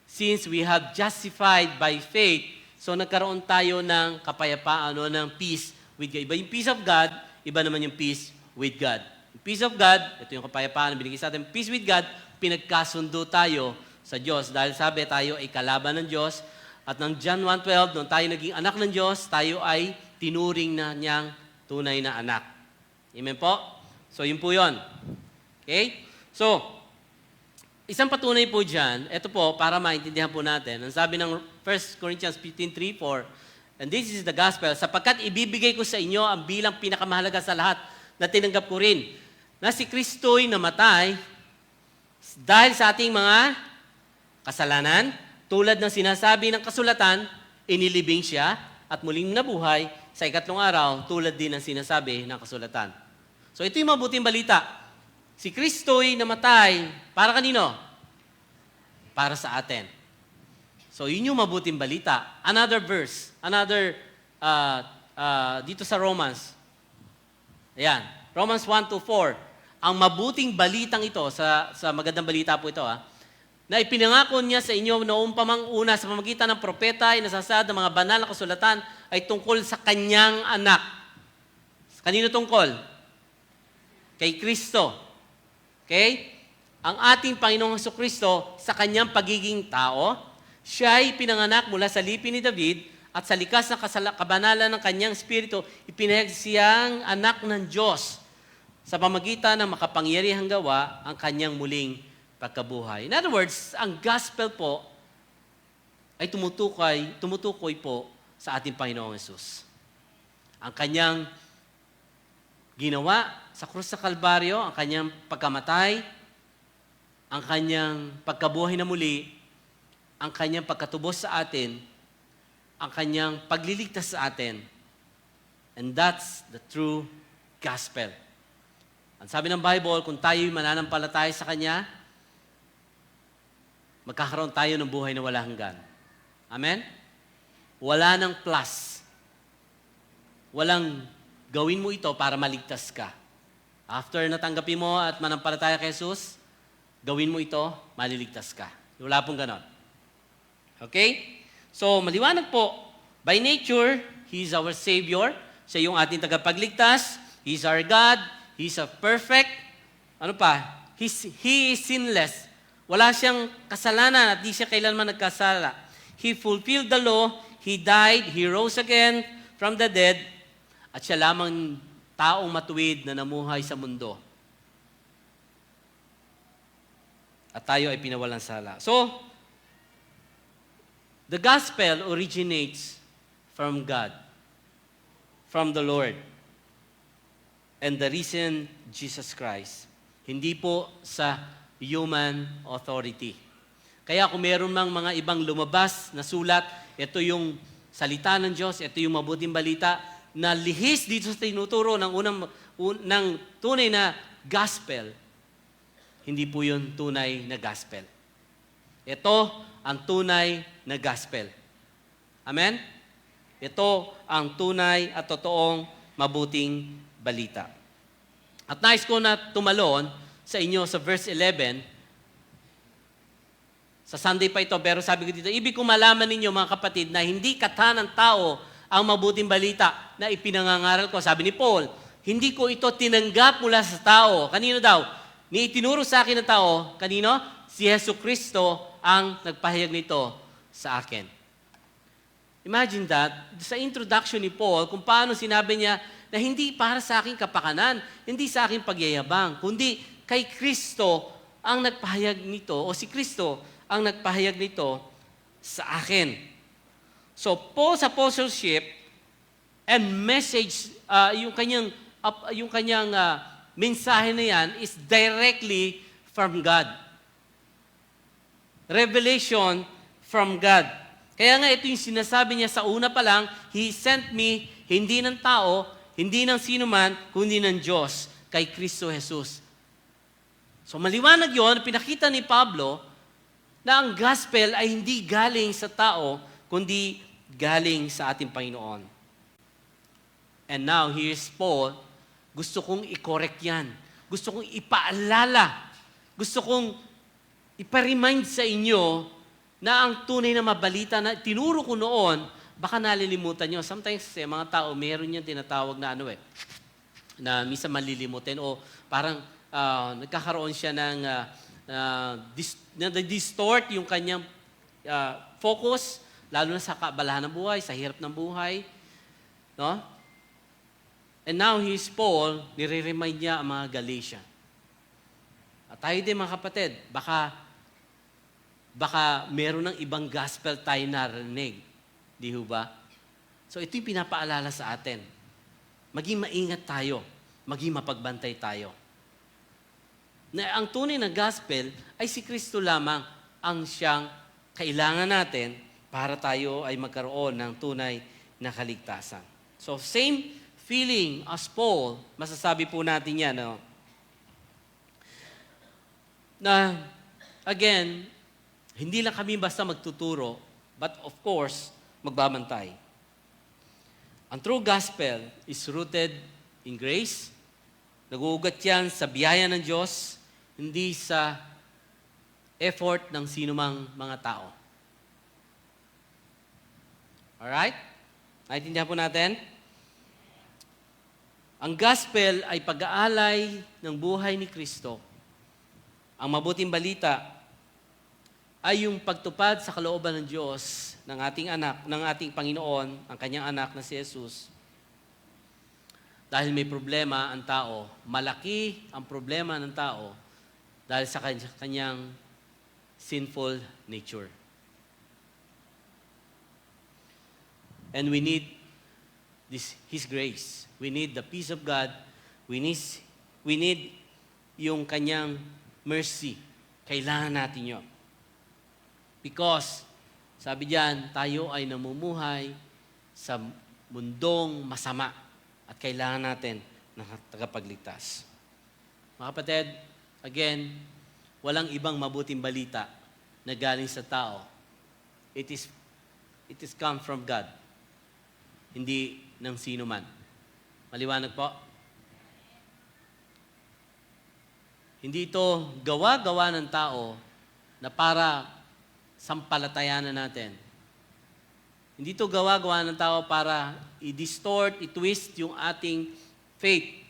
since we have justified by faith, so nagkaroon tayo ng kapayapaan o ng peace with God. Iba yung peace of God, iba naman yung peace with God. Yung peace of God, ito yung kapayapaan na binigay sa atin. Peace with God, pinagkasundo tayo sa Diyos. Dahil sabi tayo ay kalaban ng Diyos. At ng John 1:12, nung tayo naging anak ng Diyos, tayo ay tinuring na niyang tunay na anak. Amen po? So, yun po yun. Okay? So, isang patunay po dyan, ito po, para maintindihan po natin, ang sabi ng 1 Corinthians 15:3-4, and this is the gospel, sapagkat ibibigay ko sa inyo ang bilang pinakamahalaga sa lahat na tinanggap ko rin, na si Kristo'y namatay dahil sa ating mga kasalanan, tulad ng sinasabi ng kasulatan, inilibing siya at muling nabuhay sa ikatlong araw, tulad din ng sinasabi ng kasulatan. So ito yung mabuting balita. Si Kristo'y namatay para kanino? Para sa atin. So yun yung mabuting balita. Another verse, dito sa Romans. Ayan, Romans 1-4. Ang mabuting balitang ito, sa magandang balita po ito, na ipinangako niya sa inyo noong pamang-una sa pamamagitan ng propeta ay nasasad ng mga banal na kasulatan ay tungkol sa kanyang anak. Kanino tungkol? Kay Kristo. Okay? Ang ating Panginoong Jesucristo sa kanyang pagiging tao, siya ay pinanganak mula sa lipi ni David at sa likas na kabanalan ng kanyang espiritu, ipinahayag siyang anak ng Diyos sa pamagitan ng makapangyarihang gawa ang kanyang muling pagkabuhay. In other words, ang gospel po ay tumutukoy po sa ating Panginoong Hesus. Ang kanyang ginawa sa krus sa Kalbaryo, ang kanyang pagkamatay, ang kanyang pagkabuhay na muli, ang kanyang pagkatubos sa atin, ang kanyang pagliligtas sa atin. And that's the true gospel. Ang sabi ng Bible, kung tayo'y mananampalataya sa Kanya, magkakaroon tayo ng buhay na wala hanggan. Amen? Wala ng plus. Walang gawin mo ito para maligtas ka. After natanggapin mo at manampalataya kay Jesus, gawin mo ito, maliligtas ka. Wala pong ganon. Okay? So, maliwanag po. By nature, He is our Savior. Siya yung ating tagapagligtas. He is our God. He is a perfect. Ano pa? He is sinless. Wala siyang kasalanan at di siya kailanman nagkasala. He fulfilled the law. He died. He rose again from the dead. At siya lamang taong matuwid na namuhay sa mundo. At tayo ay pinawalang sala. So, the gospel originates from God, from the Lord, and the risen Jesus Christ. Hindi po sa human authority. Kaya kung meron mang mga ibang lumabas na sulat, ito yung salita ng Diyos, ito yung mabuting balita, na lihis dito sa tinuturo ng tunay na gospel, hindi po yun tunay na gospel. Ito ang tunay na gospel. Amen? Ito ang tunay at totoong mabuting balita. At nais ko na tumalon sa inyo sa verse 11. Sa Sunday pa ito, pero sabi ko dito, ibig ko malaman ninyo mga kapatid na hindi kata ng tao ang mabuting balita na ipinangangaral ko. Sabi ni Paul, hindi ko ito tinanggap mula sa tao. Kanino daw? Ni itinuro sa akin ng tao. Kanino? Si Jesucristo ang nagpahayag nito sa akin. Imagine that, sa introduction ni Paul, kung paano sinabi niya na hindi para sa aking kapakanan, hindi sa aking pagyayabang, kundi kay Kristo ang nagpahayag nito, o si Kristo ang nagpahayag nito sa akin. So, Paul's apostleship and message, yung kanyang mensahe na yan is directly from God. Revelation from God. Kaya nga ito yung sinasabi niya sa una pa lang, He sent me, hindi ng tao, hindi ng sino man, kundi ng Diyos, kay Kristo Jesus. So maliwanag yun, pinakita ni Pablo na ang gospel ay hindi galing sa tao, kundi galing sa ating Panginoon. And now, here's Paul. Gusto kong i-correct yan. Gusto kong ipaalala. Gusto kong ipa-remind sa inyo na ang tunay na mabalita na tinuro ko noon, baka nalilimutan nyo. Sometimes, mga tao, meron yung tinatawag na na minsan malilimutin o parang nagkakaroon siya ng distort yung kanyang focus, lalo na sa kabalahan ng buhay, sa hirap ng buhay. No? And now, he's Paul, nire-remind niya ang mga Galatian. At tayo din mga kapatid, baka baka meron ng ibang gospel tayo narinig. Di ho ba? So ito yung pinapaalala sa atin. Maging maingat tayo. Maging mapagbantay tayo. Na ang tunay na gospel ay si Kristo lamang ang siyang kailangan natin para tayo ay magkaroon ng tunay na kaligtasan. So same feeling as Paul, masasabi po natin yan, no? Na again, hindi lang kami basta magtuturo, but of course, magbabantay. Ang true gospel is rooted in grace. Nag-uugat yan sa biyaya ng Diyos, hindi sa effort ng sinumang mga tao. Alright? Naintindihan po natin? Ang gospel ay pag-aalay ng buhay ni Kristo. Ang mabuting balita ay yung pagtupad sa kalooban ng Diyos ng ating anak, ng ating Panginoon, ang kanyang anak na si Jesus. Dahil may problema ang tao, malaki ang problema ng tao dahil sa kanyang sinful nature. And we need His grace. We need the peace of God. We need yung kanyang mercy. Kailangan natin yun. Because, sabi diyan, tayo ay namumuhay sa mundong masama at kailangan natin ng tagapagligtas. Mga kapatid, again, walang ibang mabuting balita na galing sa tao. It is come from God. Hindi ng sino man. Maliwanag po? Hindi ito gawa-gawa ng tao na para sampalatayanan natin. Hindi ito gawa-gawa ng tao para i-distort, i-twist yung ating faith.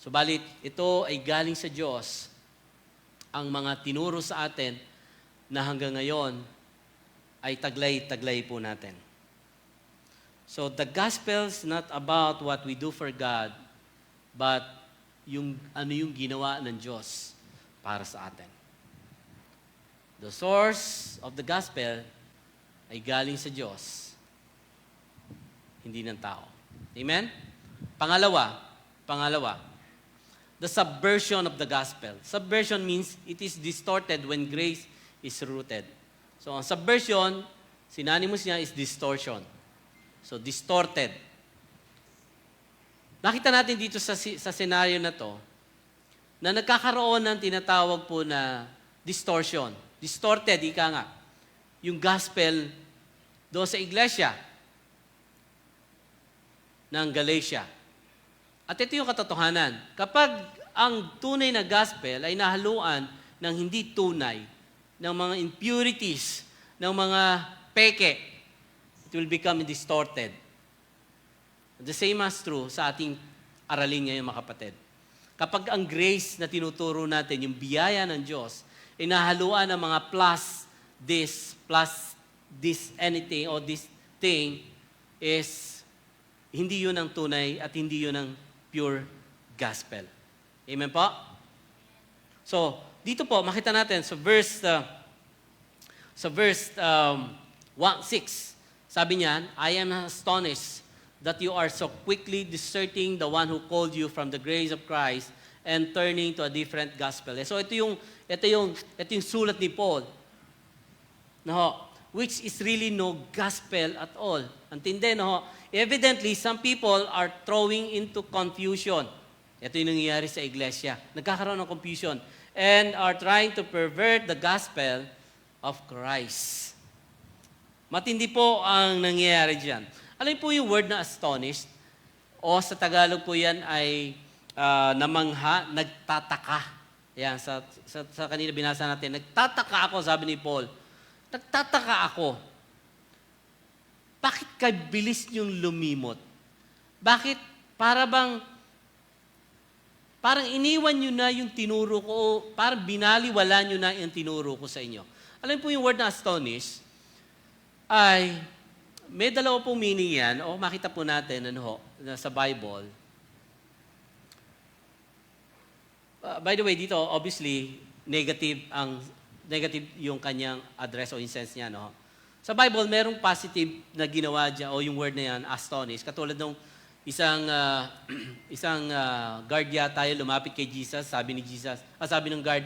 Subalit, ito ay galing sa Diyos. Ang mga tinuro sa atin na hanggang ngayon ay taglay-taglay po natin. So, the gospel is not about what we do for God, but yung ginawa ng Diyos para sa atin. The source of the gospel ay galing sa Diyos, hindi ng tao. Amen? Pangalawa, the subversion of the gospel. Subversion means it is distorted when grace is rooted. So, ang subversion, synonymous niya is distortion. So, distorted. Nakita natin dito sa scenario na to, na nagkakaroon ng tinatawag po na distortion. Distorted, ika nga. Yung gospel doon sa iglesia ng Galatia. At ito yung katotohanan. Kapag ang tunay na gospel ay nahaluan ng hindi tunay, ng mga impurities, ng mga peke, it will become distorted. The same as true sa ating aralin ngayon, mga kapatid. Kapag ang grace na tinuturo natin, yung biyaya ng Diyos, ay nahaluan ng mga plus this anything, or this thing, is hindi yun ang tunay at hindi yun ang pure gospel. Amen po? So, dito po, makita natin sa verse 6, sabi niyan, I am astonished that you are so quickly deserting the one who called you from the grace of Christ and turning to a different gospel. So ito yung sulat ni Paul. No, which is really no gospel at all. Antindi, no? Evidently, some people are throwing into confusion. Ito yung nangyayari sa iglesia. Nagkakaroon ng confusion. And are trying to pervert the gospel of Christ. Matindi po ang nangyayari dyan. Alam po yung word na astonished? O sa Tagalog po yan ay namangha, nagtataka. Yan, sa kanina binasa natin, nagtataka ako, sabi ni Paul. Nagtataka ako. Bakit kabilis niyong lumimot? Bakit parang iniwan niyo na yung tinuro ko, o parang binaliwala niyo na yung tinuro ko sa inyo. Alam po yung word na astonished, ay may dalawa pong meaning yan, o makita po natin sa Bible. By the way, dito, obviously, negative ang negative yung kanyang address o instance niya, no? Sa Bible, merong positive na ginawa dyan, o yung word na yan, astonish. Katulad ng isang guard yata lumapit kay Jesus, sabi ng guard,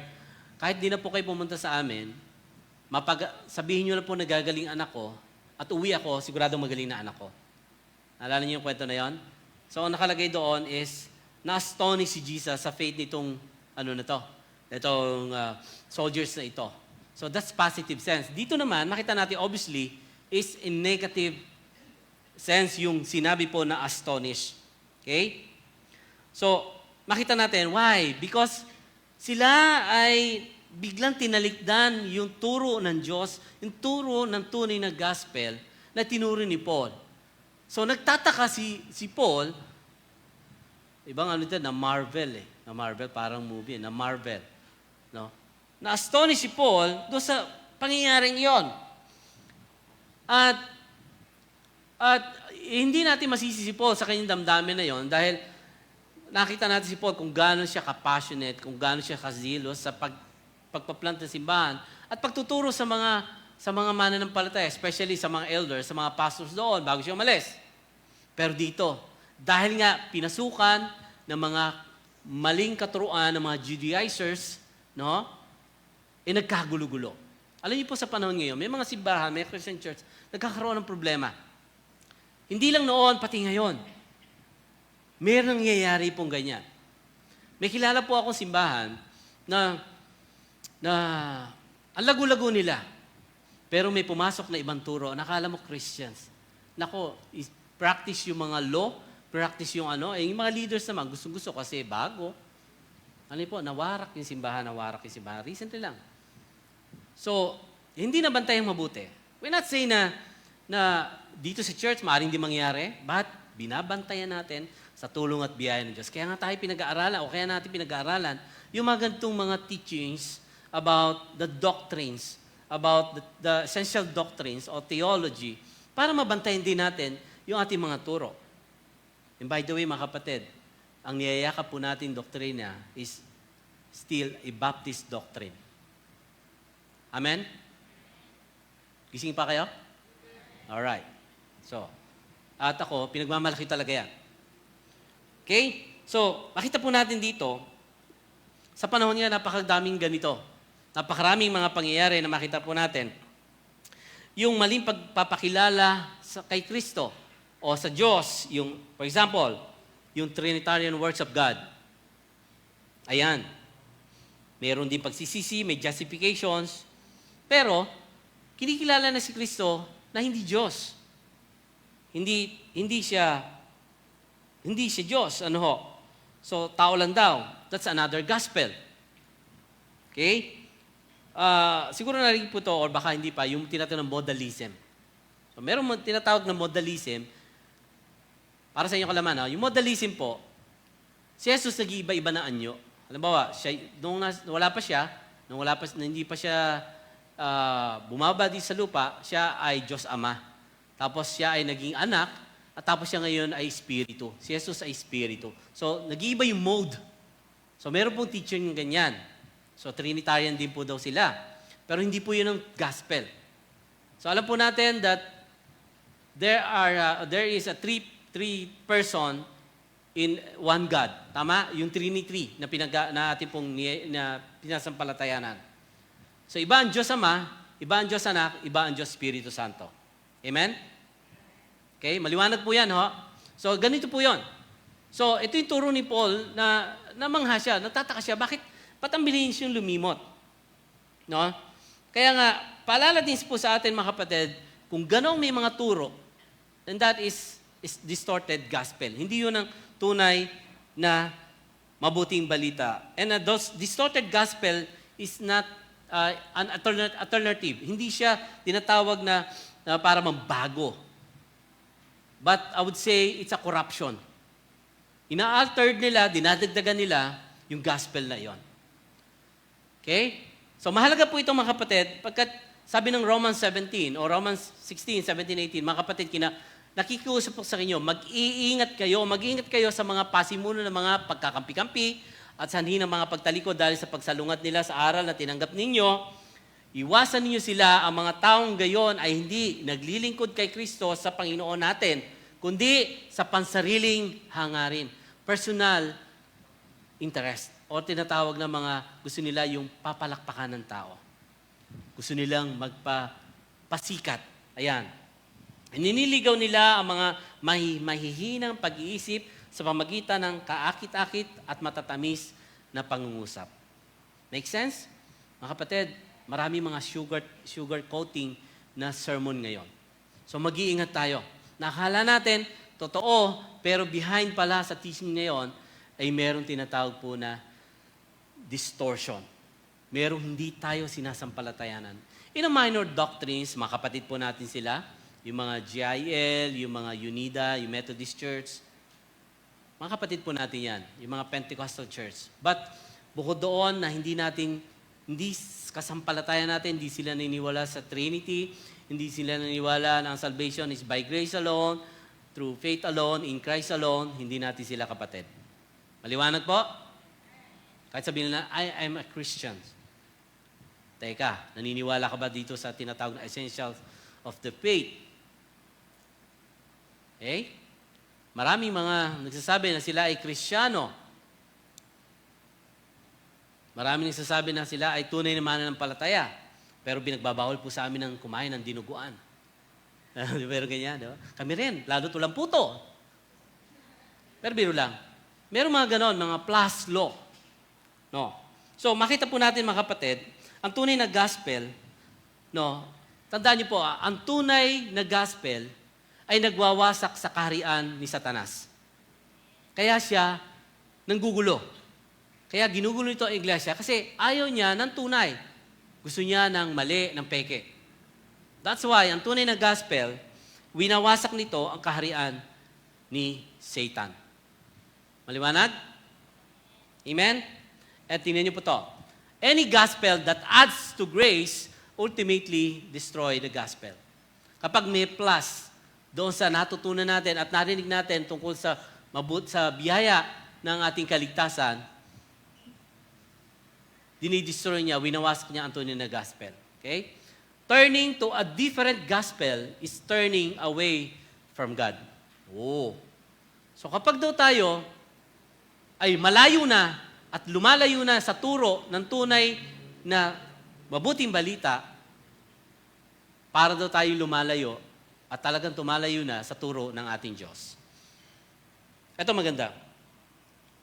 kahit di na po kayo pumunta sa amin, sabihin nyo na po na gagaling anak ko, at uwi ako, siguradong magaling na anak ko. Naalala niyo yung kwento na yon? So, ang nakalagay doon is, na-astonish si Jesus sa faith nitong, itong soldiers na ito. So, that's positive sense. Dito naman, makita natin, obviously, is in negative sense yung sinabi po na astonish. Okay? So, makita natin, why? Because sila ay biglang tinalikdan yung turo ng Diyos, yung turo ng tunay na gospel na tinuro ni Paul. So, nagtataka si Paul, ibang na-marvel Na-marvel, parang movie, na-marvel. No? Na-astonish si Paul doon sa pangyayaring yon. At hindi natin masisi si Paul sa kanyang damdamin na yon dahil nakita natin si Paul kung gaano siya ka-passionate, kung gaano siya ka-zealous sa pagpaplant ng simbahan at pagtuturo sa mga mananampalataya, especially sa mga elders, sa mga pastors doon bago siya umalis. Pero dito, dahil nga pinasukan ng mga maling katuruan ng mga Judaizers, no? Nagkagulo-gulo. Alam niyo po sa panahon ngayon, may mga simbahan, may Christian church, nagkakaroon ng problema. Hindi lang noon, pati ngayon. Mayroong nangyayari pong ganyan. May kilala po akong simbahan na ang lago-lago nila. Pero may pumasok na ibang turo. Nakala mo Christians. Nako, practice yung mga law, practice yung yung mga leaders naman, gusto-gusto kasi bago. Ano po, nawarak yung simbahan. Recently lang. So, hindi nabantayang mabuti. We're not saying na dito sa church, maaaring di mangyari, but binabantayan natin sa tulong at biyaya ng Diyos. Kaya nga tayo pinag-aaralan, yung mga ganitong mga teachings about the doctrines, about the essential doctrines or theology, para mabantayan din natin yung ating mga turo. And by the way, mga kapatid, ang niyayakap po natin doktrina is still a Baptist doctrine. Amen? Gising pa kayo? Alright. So, at ako, pinagmamalaki talaga yan. Okay? So, makita po natin dito, sa panahon niya, napakadaming ganito. Napakaraming mga pangyayari na makita po natin. Yung maling pagpapakilala kay Kristo o sa Diyos, yung, for example, yung Trinitarian works of God. Ayan. Meron din pagsisisi, may justifications, pero kinikilala na si Kristo na hindi Diyos. Hindi siya Diyos. So, tao lang daw. That's another gospel. Okay? Siguro narinig po to, or baka hindi pa, yung tinatawag ng modalism. So, meron tinatawag na modalism. Para sa inyo kalaman, yung modalism po, si Jesus nag-iiba-iba na anyo. Halimbawa, nung hindi pa siya bumaba di sa lupa, siya ay Diyos Ama. Tapos siya ay naging anak, at tapos siya ngayon ay Espiritu. Si Jesus ay Espiritu. So, nag-iiba yung mode. So, meron pong teaching ng ganyan. So, Trinitarian din po daw sila. Pero hindi po yun ang gospel. So, alam po natin that there is a three person in one God. Tama? Yung Trinity na ating pong pinasampalatayanan. So, iba ang Diyos Ama, iba ang Diyos Anak, iba ang Diyos Espiritu Santo. Amen? Okay? Maliwanag po yan, ho? So, ganito po yon. So, ito yung turo ni Paul na namangha siya, natataka siya, ba't ang bilis yung lumimot? No? Kaya nga, paalala din po sa atin, mga kapatid, kung ganong may mga turo, then that is distorted gospel. Hindi yun ang tunay na mabuting balita. And those distorted gospel is not an alternative. Hindi siya tinatawag na para mambago. But I would say it's a corruption. Ina-altered nila, dinadagdagan nila yung gospel na iyon. Okay? So mahalaga po ito, mga kapatid, pagkat sabi ng Romans 17 o Romans 16, 17, 18, mga kapatid, nakikiusap po sa inyo, mag-iingat kayo sa mga pasimuno ng mga pagkakampi-kampi at sanhi ng mga pagtalikod dahil sa pagsalungat nila sa aral na tinanggap ninyo. Iwasan ninyo sila, ang mga taong gayon ay hindi naglilingkod kay Kristo sa Panginoon natin, kundi sa pansariling hangarin. Personal interest. O tinatawag na mga gusto nila yung papalakpakan ng tao. Gusto nilang magpasikat. Ayan. Niniligaw nila ang mga mahihinang pag-iisip sa pamagitan ng kaakit-akit at matatamis na pangungusap. Make sense? Mga kapatid, marami mga sugar coating na sermon ngayon. So mag-iingat tayo. Nakala natin, totoo, pero behind pala sa teaching ngayon, ay merong tinatawag po na distortion. Merong hindi tayo sinasampalatayanan. In a minor doctrines, mga kapatid po natin sila, yung mga GIL, yung mga UNIDA, yung Methodist Church, mga kapatid po natin yan, yung mga Pentecostal Church. But bukod doon na hindi kasampalatayan natin, hindi sila naniniwala sa Trinity, hindi sila naniniwala na ang salvation is by grace alone, through faith alone, in Christ alone, hindi natin sila kapatid. Maliwanag po? Kahit sabihin nila, I am a Christian. Teka, naniniwala ka ba dito sa tinatawag na essentials of the faith? Okay? Maraming mga nagsasabi na sila ay Kristiyano. Maraming nagsasabi na sila ay tunay na mananampalataya. Pero binagbabawal po sa amin ng kumain ng dinuguan. Pero ganyan, di ba? Kami rin, lalo't walang puto. Pero biro lang. Meron mga ganon, mga plus law. No. So, makita po natin mga kapatid, ang tunay na gospel, no, tandaan niyo po, ang tunay na gospel ay nagwawasak sa kaharian ni Satanas. Kaya siya nanggugulo. Kaya ginugulo ito ang iglesia kasi ayaw niya ng tunay. Gusto niya ng mali, ng peke. That's why, ang tunay na gospel, winawasak nito ang kaharian ni Satan. Maliwanag? Amen? At tingnan niyo po to. Any gospel that adds to grace ultimately destroy the gospel. Kapag may plus doon sa natutunan natin at narinig natin tungkol sa biyaya ng ating kaligtasan, dinidestroy niya, winawasak niya ang tunay na gospel. Okay? Turning to a different gospel is turning away from God. Oh. So kapag daw tayo ay malayo na at lumalayo na sa turo ng tunay na mabuting balita, para daw tayo lumalayo at talagang tumalayo na sa turo ng ating Diyos. Ito maganda.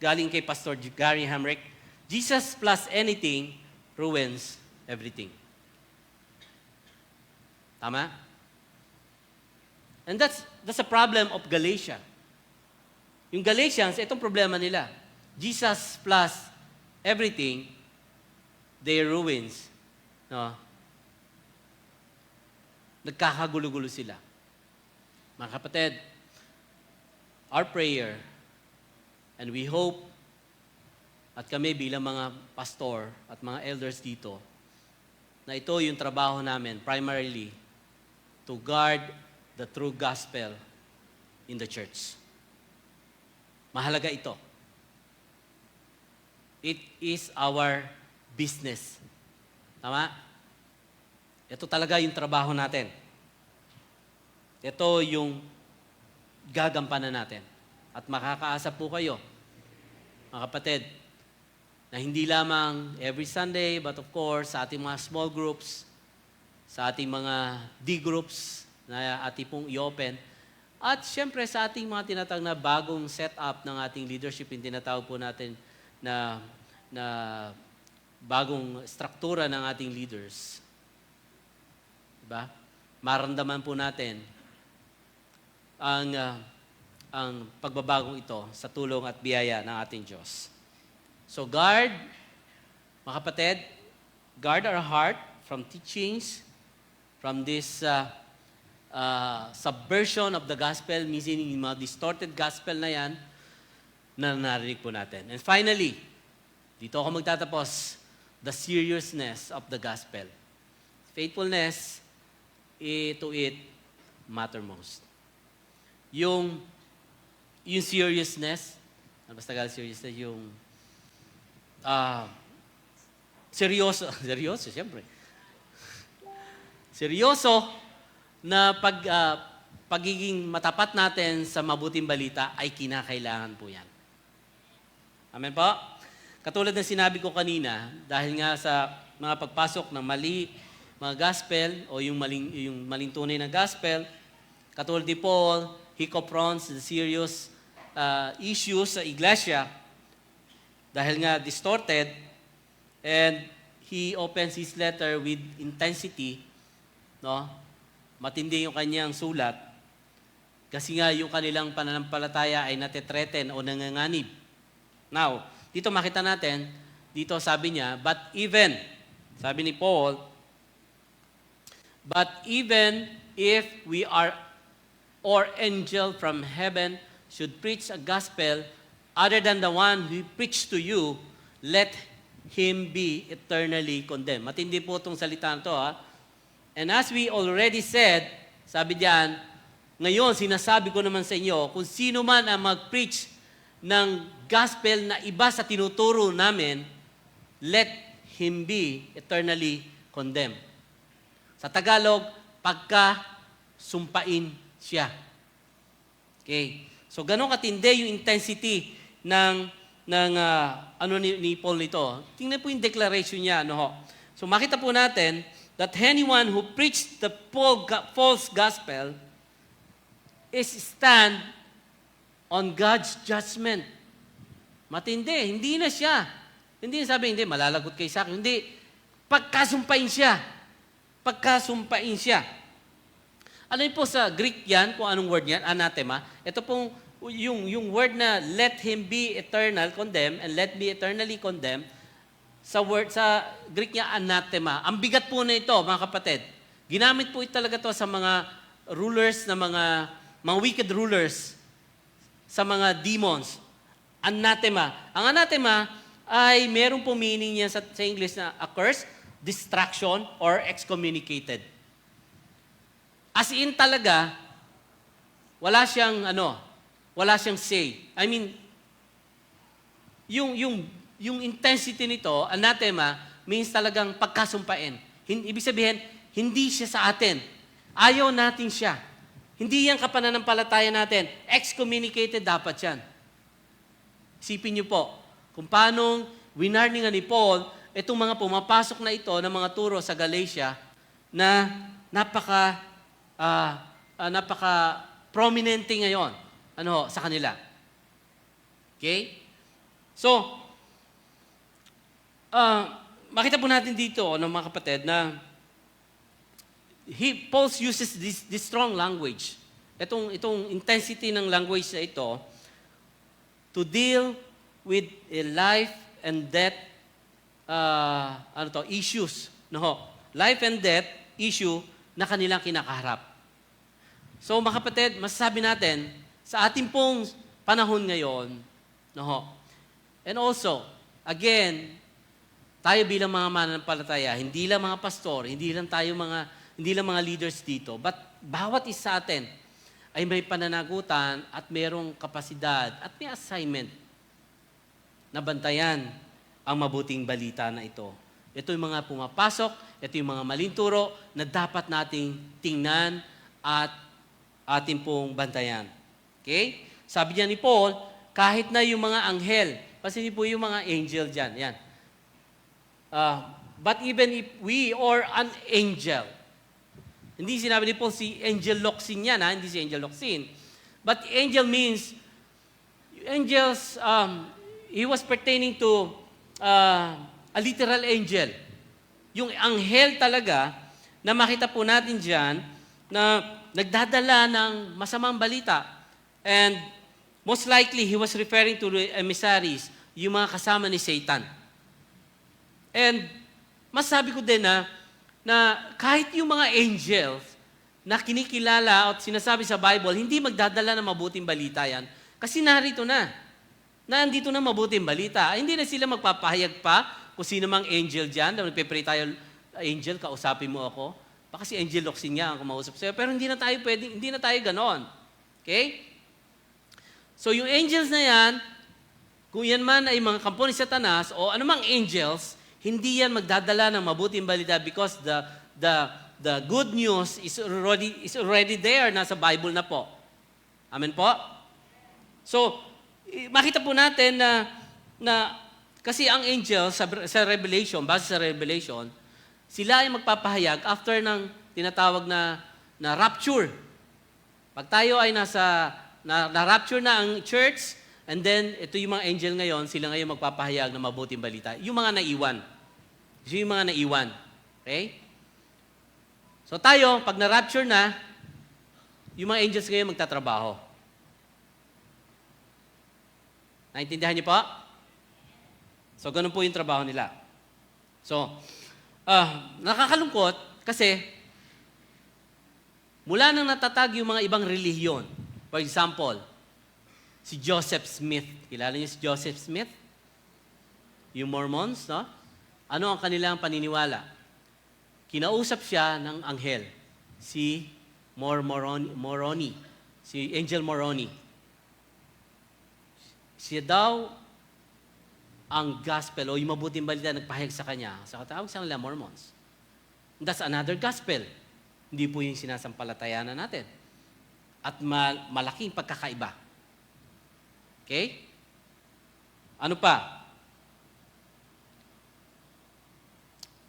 Galing kay Pastor Gary Hamrick, Jesus plus anything ruins everything. Tama? And that's a problem of Galatia. Yung Galatians, itong problema nila. Jesus plus everything, they ruins. No? Nagkakagulo-gulo sila. Mga kapatid, our prayer, and we hope, at kami bilang mga pastor at mga elders dito, na ito yung trabaho namin, primarily, to guard the true gospel in the church. Mahalaga ito. It is our business. Tama? Ito talaga yung trabaho natin. Ito yung gagampanan natin. At makakaasa po kayo, mga kapatid, na hindi lamang every Sunday, but of course, sa ating mga small groups, sa ating mga D groups na ating pong i-open, at syempre sa ating mga tinatawag na bagong setup ng ating leadership, yung tinatawag po natin na bagong struktura ng ating leaders. Diba? Maramdaman po natin ang pagbabagong ito sa tulong at biyaya ng ating Diyos. So guard, mga kapatid, guard our heart from teachings, from this subversion of the gospel, meaning yung mga distorted gospel na yan, na narinig po natin. And finally, dito ako magtatapos, the seriousness of the gospel. Faithfulness, to it matter most. Yung seriousness, basta seriousness, yung seryoso, siyempre. seryoso na pagiging matapat natin sa mabuting balita ay kinakailangan po yan. Amen po? Katulad ng sinabi ko kanina, dahil nga sa mga pagpasok ng mga gospel o yung maling tunay na gospel, katulad ni Paul, he confronts the serious issues sa iglesia dahil nga distorted, and he opens his letter with intensity, no? Matindi yung kanyang sulat kasi nga yung kanilang pananampalataya ay natetreten o nanganganib. Now, dito makita natin, dito sabi niya, sabi ni Paul, but even if we are or angel from heaven should preach a gospel other than the one who preached to you, let him be eternally condemned. Matindi po itong salita na ito, ha? And as we already said, sabi diyan, ngayon sinasabi ko naman sa inyo, kung sino man ang mag-preach ng gospel na iba sa tinuturo namin, let him be eternally condemned. Sa Tagalog, pagka-sumpain siya. Okay? So, ganun katindi yung intensity ni Paul nito. Tingnan po yung declaration niya. No? So, makita po natin that anyone who preached the false gospel is stand on God's judgment. Matindi. Hindi na siya. Hindi na sabi, hindi, malalagot kayo sa akin. Hindi. Pagkasumpain siya. Pagkasumpain siya. Ano yun po sa Greek yan, kung anong word yan? Anathema. Ito pong, yung word na let him be eternal condemned and let be eternally condemned, sa Greek niya, anathema. Ang bigat po na ito, mga kapatid. Ginamit po ito talaga to sa mga rulers, na mga wicked rulers, sa mga demons. Anathema. Ang anathema ay meron po meaning niya sa English na a curse, distraction, or excommunicated. As in talaga, wala siyang say. I mean, yung intensity nito, anathema, means talagang pagkasumpain. Ibig sabihin, hindi siya sa atin. Ayaw natin siya. Hindi yan kapananampalataya natin. Excommunicated dapat yan. Isipin niyo po, kung paano winarningan ni Paul itong mga pumapasok na ito ng mga turo sa Galatia na napaka prominente ngayon sa kanila. Okay? So, makita po natin dito, mga kapatid, na Paul uses this strong language. Itong intensity ng language na ito to deal with a life and death issues. No? Life and death issue na kanilang kinakaharap. So, mga kapatid, masasabi natin, sa ating pong panahon ngayon, and also, again, tayo bilang mga mananampalataya, hindi lang mga pastor, hindi lang mga leaders dito, but bawat isa sa atin ay may pananagutan at mayroong kapasidad at may assignment na bantayan ang mabuting balita na ito. Ito yung mga pumapasok, ito yung mga maling turo na dapat nating tingnan at ating pong bantayan. Okay? Sabi niya ni Paul, kahit na yung mga anghel, kasi po yung mga angel dyan, yan. But even if we or an angel, hindi sinabi ni Paul si Angel Locsin yan, hindi si Angel Locsin. But angel means, angels, he was pertaining to a literal angel. Yung anghel talaga, na makita po natin dyan, na nagdadala ng masamang balita. And most likely, he was referring to the emissaries, yung mga kasama ni Satan. And masabi ko din na kahit yung mga angels na kinikilala at sinasabi sa Bible, hindi magdadala ng mabuting balita yan. Kasi narito na. Nandito na mabuting balita. Hindi na sila magpapahayag pa kung sino mang angel dyan. Nagpe-pray tayo, angel, kausapin mo ako. Baka si Angel Locsin nga ang kumausap sa'yo. Pero hindi na tayo ganon. Okay? So yung angels na yan, kung yan man ay mga kampo ni Satanas o anumang angels, hindi yan magdadala ng mabuting balita because the the good news is already there, nasa Bible na po. Amen po? So, makita po natin na kasi ang angel sa Revelation, base sa Revelation, sila ay magpapahayag after ng tinatawag na rapture. Pag tayo ay na-rapture na ang church, and then ito yung mga angel ngayon, sila ngayon magpapahayag ng mabuting balita. Yung mga naiwan. Yung mga naiwan. Okay? So tayo, pag na-rapture na, yung mga angels ngayon magtatrabaho. Naintindihan niyo po? So, ganun po yung trabaho nila. So, nakakalungkot kasi mula nang natatag yung mga ibang relihiyon. For example, si Joseph Smith. Kilala niyo si Joseph Smith? Yung Mormons, no? Ano ang kanilang paniniwala? Kinausap siya ng anghel, si Moroni, si Angel Moroni. Siya daw ang gospel o yung mabuting balita nagpahayag sa kanya sa katawag sa nila Mormons. That's another gospel. Hindi po yung sinasampalatayanan natin. At malaking pagkakaiba. Okay? Ano pa?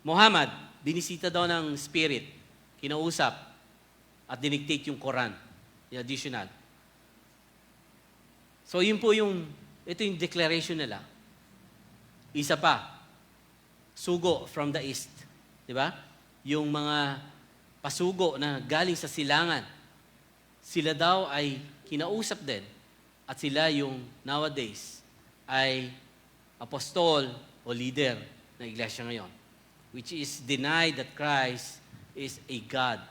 Muhammad, binisita daw ng spirit, kinausap, at dinictate yung Quran, yung additional. So yun po ito yung declaration nila. Isa pa, sugo from the east. Di ba? Yung mga pasugo na galing sa silangan, sila daw ay kinausap din. At sila yung nowadays ay apostol o leader ng iglesia ngayon, which is deny that Christ is a God.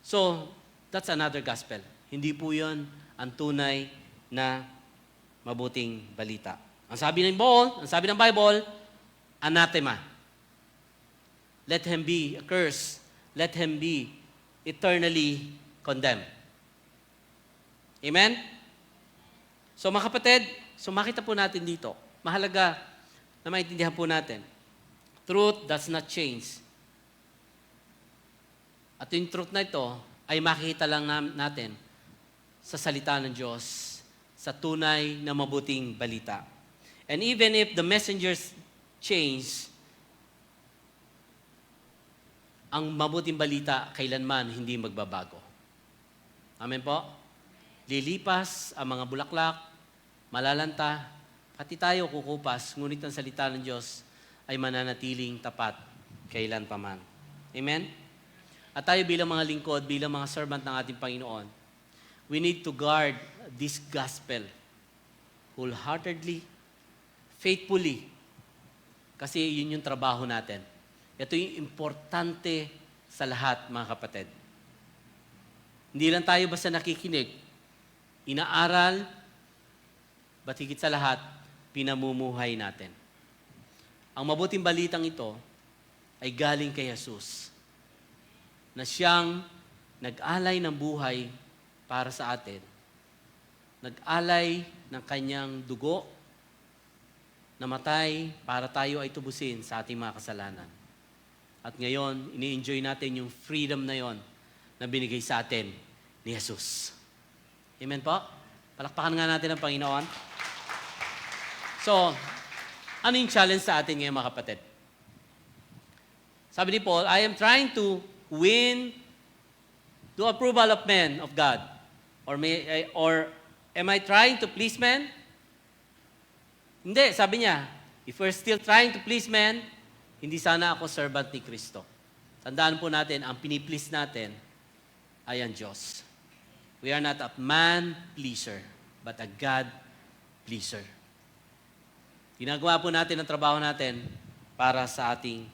So, that's another gospel. Hindi po yun ang tunay na mabuting balita. Ang sabi ng Bible, anathema. Let him be accursed. Let him be eternally condemned. Amen? So mga kapatid, makita po natin dito, mahalaga na maintindihan po natin, truth does not change. At yung truth na ito ay makikita lang natin sa salita ng Diyos, sa tunay na mabuting balita. And even if the messengers change, ang mabuting balita kailanman hindi magbabago. Amen po? Lilipas ang mga bulaklak, malalanta, pati tayo kukupas, ngunit ang salita ng Diyos ay mananatiling tapat kailan pa man. Amen? At tayo bilang mga lingkod, bilang mga servant ng ating Panginoon, we need to guard this gospel wholeheartedly, faithfully, kasi yun yung trabaho natin. Ito yung importante sa lahat, mga kapatid. Hindi lang tayo basta nakikinig, inaaral, ba't higit sa lahat, pinamumuhay natin. Ang mabuting balitang ito ay galing kay Jesus, na siyang nag-alay ng buhay para sa atin. Nag-alay ng kanyang dugo, namatay para tayo ay tubusin sa ating mga kasalanan. At ngayon, ini-enjoy natin yung freedom na yon na binigay sa atin ni Jesus. Amen po? Palakpakan nga natin ang Panginoon. So, ano yung challenge sa atin ngayon, mga kapatid? Sabi ni Paul, I am trying to win the approval of men, of God. Or am I trying to please men? Hindi, sabi niya, if we're still trying to please men, hindi sana ako servant ni Kristo. Tandaan po natin, ang piniplease natin ay ang Diyos. We are not a man pleaser, but a God pleaser. Ginagawa po natin ang trabaho natin para sa ating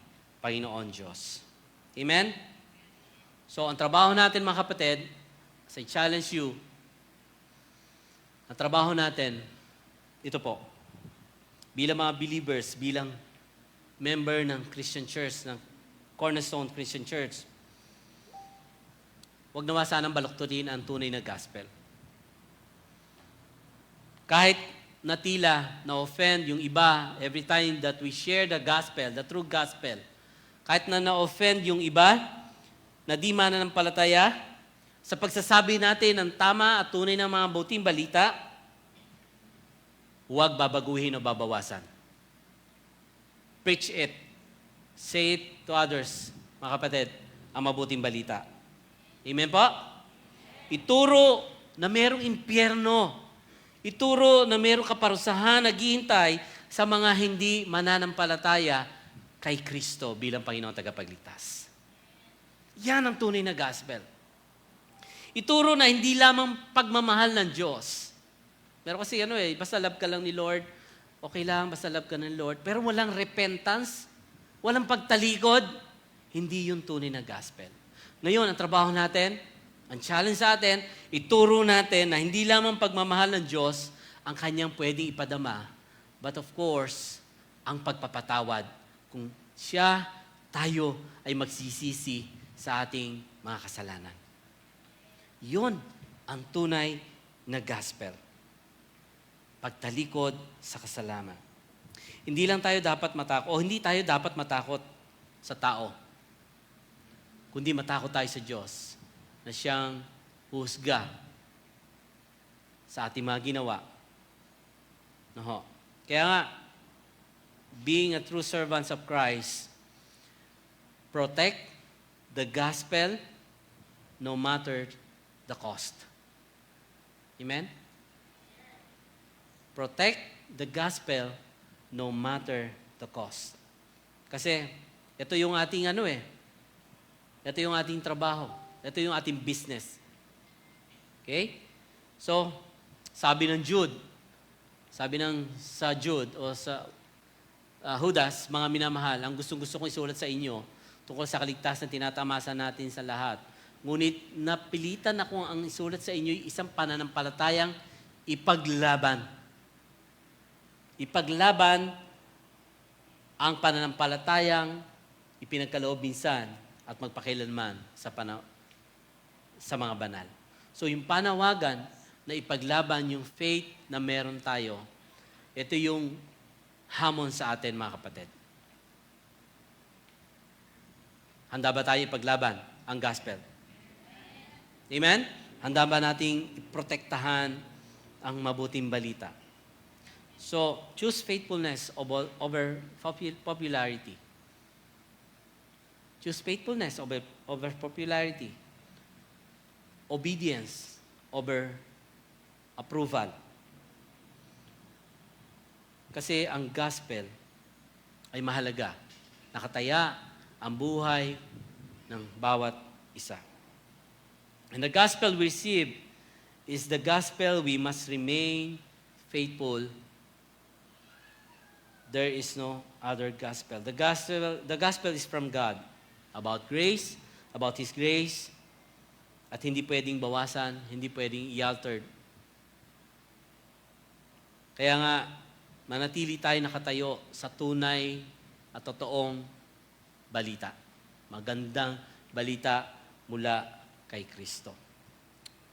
Panginoon Diyos. Amen? So, ang trabaho natin, mga kapatid, as I challenge you, ang trabaho natin, ito po, bilang mga believers, bilang member ng Christian Church, ng Cornerstone Christian Church, huwag nawa sanang balukturin ang tunay na gospel. Kahit natila, na-offend yung iba every time that we share the gospel, the true gospel, kahit na na-offend yung iba, na di mananampalataya, sa pagsasabi natin ng tama at tunay ng mga buting balita, huwag babaguhin o babawasan. Preach it. Say it to others, mga kapatid, ang mabuting balita. Amen po? Ituro na merong impyerno. Ituro na merong kaparusahan naghihintay sa mga hindi mananampalataya kay Kristo bilang Panginoong tagapagligtas. Yan ang tunay na gospel. Ituro na hindi lamang pagmamahal ng Diyos. Pero kasi basta love ka lang ni Lord, okay lang, basta love ka ng Lord, pero walang repentance, walang pagtalikod, hindi yung tunay na gospel. Ngayon, ang trabaho natin, ang challenge sa atin, ituro natin na hindi lamang pagmamahal ng Diyos ang kanyang pwedeng ipadama, but of course, ang pagpapatawad kung siya, tayo ay magsisisi sa ating mga kasalanan. Yun ang tunay na gospel. Pagtalikod sa kasalanan. Hindi tayo dapat matakot sa tao, kundi matakot tayo sa Diyos na siyang husga sa ating mga ginawa. Kaya nga, being a true servants of Christ, protect the gospel no matter the cost. Amen? Protect the gospel no matter the cost. Kasi ito yung ating ito yung ating trabaho. Ito yung ating business. Okay? So, sabi sa Jude o sa Judas, mga minamahal, ang gustong-gusto kong isulat sa inyo tungkol sa kaligtasan tinatamasa natin sa lahat. Ngunit napilitan akong ang isulat sa inyo isang pananampalatayang ipaglaban. Ipaglaban ang pananampalatayang ipinagkaloob minsan at magpakailanman sa mga banal. So yung panawagan na ipaglaban yung faith na meron tayo, ito yung hamon sa atin, mga kapatid. Handa ba tayo ipaglaban ang gospel? Amen? Handa ba nating iprotektahan ang mabuting balita? So, choose faithfulness over popularity. Choose faithfulness over popularity. Obedience over approval. Kasi ang gospel ay mahalaga. Nakataya ang buhay ng bawat isa. And the gospel we receive is the gospel we must remain faithful. There is no other gospel. The gospel is from God. About grace, about His grace, at hindi pwedeng bawasan, hindi pwedeng i-altered. Kaya nga, manatili tayo nakatayo sa tunay at totoong balita. Magandang balita mula kay Kristo.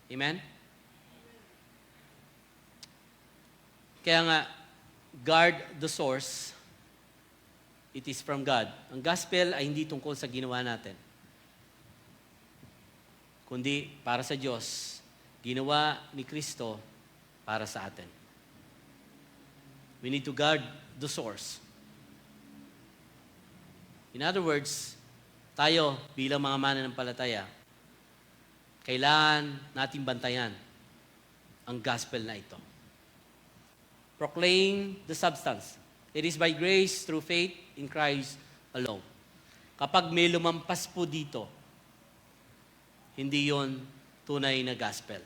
Amen? Kaya nga, guard the source. It is from God. Ang gospel ay hindi tungkol sa ginawa natin, kundi para sa Diyos. Ginawa ni Kristo para sa atin. We need to guard the source. In other words, tayo bilang mga mananampalataya, kailangan natin bantayan ang gospel na ito. Proclaim the substance. It is by grace through faith in Christ alone. Kapag may lumampas po dito, hindi yon tunay na gospel.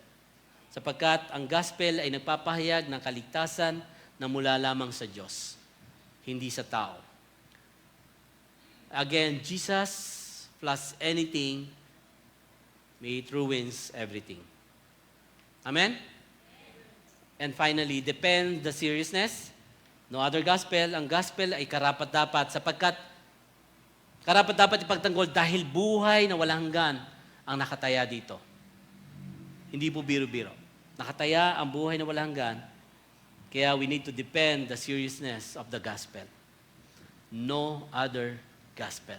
Sapagkat ang gospel ay nagpapahayag ng kaligtasan na mula lamang sa Diyos, hindi sa tao. Again, Jesus plus anything, it ruins everything. Amen? And finally, depend the seriousness. No other gospel. Ang gospel ay karapat-dapat sapagkat karapat-dapat ipagtanggol dahil buhay na walang hanggan ang nakataya dito. Hindi po biro-biro. Nakataya ang buhay na walang hanggan, kaya we need to depend the seriousness of the gospel. No other gospel.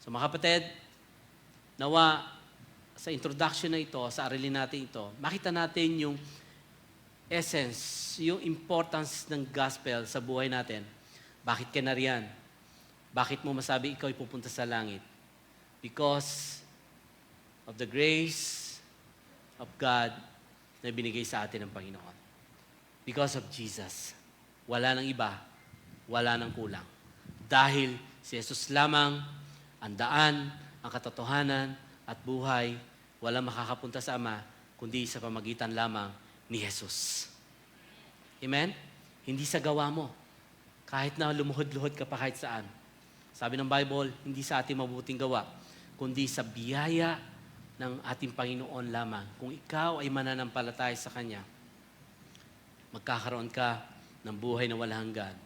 So mga kapatid, nawa sa introduction na ito, sa aralin natin ito, makita natin yung essence, yung importance ng gospel sa buhay natin. Bakit ka nariyan? Bakit mo masabi ikaw ay pupunta sa langit? Because of the grace of God na binigay sa atin ng Panginoon. Because of Jesus. Wala nang iba, wala nang kulang. Dahil si Jesus lamang ang daan, ang katotohanan at buhay, walang makakapunta sa Ama, kundi sa pamagitan lamang ni Jesus. Amen? Hindi sa gawa mo. Kahit na lumuhod-luhod ka pa kahit saan. Sabi ng Bible, hindi sa ating mabuting gawa, kundi sa biyaya ng ating Panginoon lamang. Kung ikaw ay mananampalataya sa Kanya, magkakaroon ka ng buhay na walang hanggan.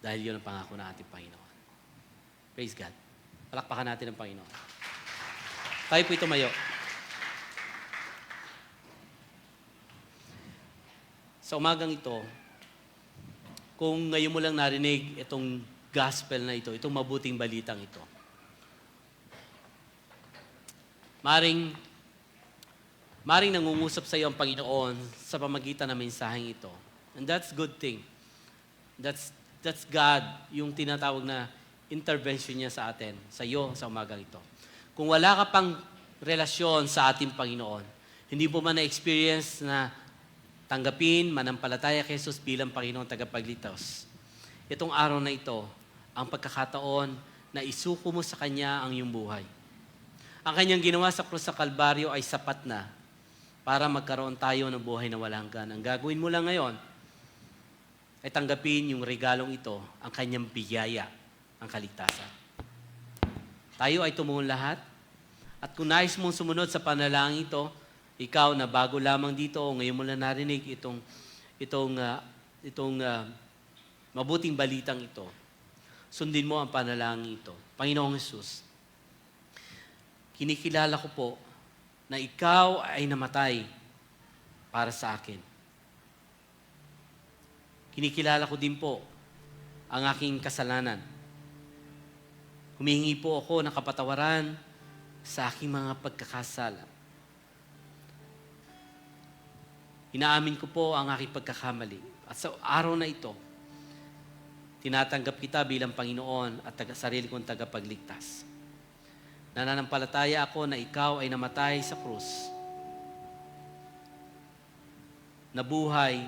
Dahil yun ang pangako ng ating Panginoon. Praise God. Palakpakan natin ang Panginoon. Tayo po tumayo. Sa umagang ito, kung ngayon mo lang narinig itong gospel na ito, itong mabuting balitang ito, maring nangungusap sa iyo ang Panginoon sa pamagitan ng mensaheng ito. And that's good thing. That's God, yung tinatawag na intervention niya sa atin, sa iyo, sa umagang ito. Kung wala ka pang relasyon sa ating Panginoon, hindi mo man na-experience na tanggapin, manampalataya kay Jesus bilang Panginoon tagapagligtas, itong araw na ito, ang pagkakataon na isuko mo sa Kanya ang iyong buhay. Ang Kanyang ginawa sa krus sa Kalbaryo ay sapat na para magkaroon tayo ng buhay na walang hanggan. Ang gagawin mo lang ngayon ay tanggapin yung regalong ito, ang Kanyang biyaya, ang kaligtasan. Tayo ay tumuon lahat. At kung nais mong sumunod sa panalangin ito, ikaw na bago lamang dito o ngayon mo lang narinig itong mabuting balitang ito, sundin mo ang panalangin ito. Panginoong Hesus, kinikilala ko po na ikaw ay namatay para sa akin. Kinikilala ko din po ang aking kasalanan. Humihingi po ako ng kapatawaran sa aking mga pagkakasala. Inaamin ko po ang aking pagkakamali. At sa araw na ito, tinatanggap kita bilang Panginoon at sarili kong tagapagligtas. Nananampalataya ako na ikaw ay namatay sa krus, nabuhay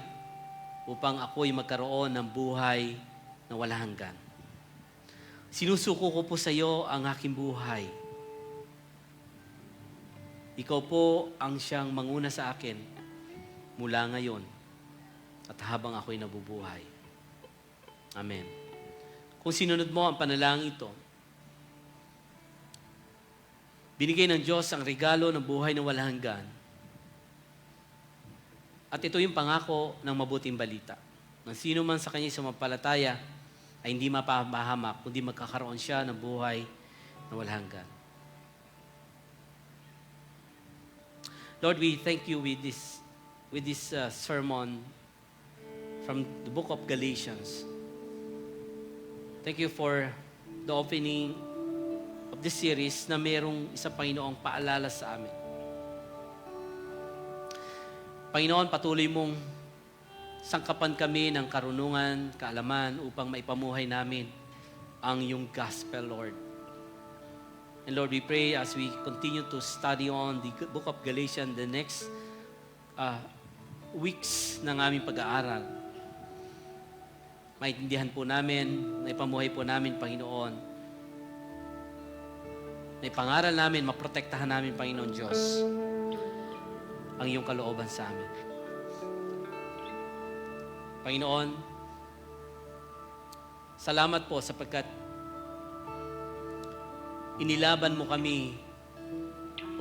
upang ako'y magkaroon ng buhay na walang hanggan. Sinusuko ko po sa iyo ang aking buhay. Ikaw po ang siyang manguna sa akin mula ngayon at habang ako'y nabubuhay. Amen. Kung sinunod mo ang panalangin ito, binigay ng Diyos ang regalo ng buhay na walang hanggan. At ito yung pangako ng mabuting balita. Nang sino man sa kanya sumampalataya ay hindi mapapahamak, kundi magkakaroon siya ng buhay na walang hanggan. Lord, we thank you with this sermon from the book of Galatians. Thank you for the opening of this series na mayroong isang Panginoong paalala sa amin. Panginoon, patuloy mong sangkapan kami ng karunungan, kaalaman upang maipamuhay namin ang iyong gospel, Lord. And Lord, we pray as we continue to study on the book of Galatians, the next weeks ng aming pag-aaral, maintindihan po namin, maipamuhay po namin, Panginoon, na ipangaral namin, maprotektahan namin, Panginoon Diyos, ang iyong kalooban sa amin. Panginoon, salamat po sapagkat inilaban mo kami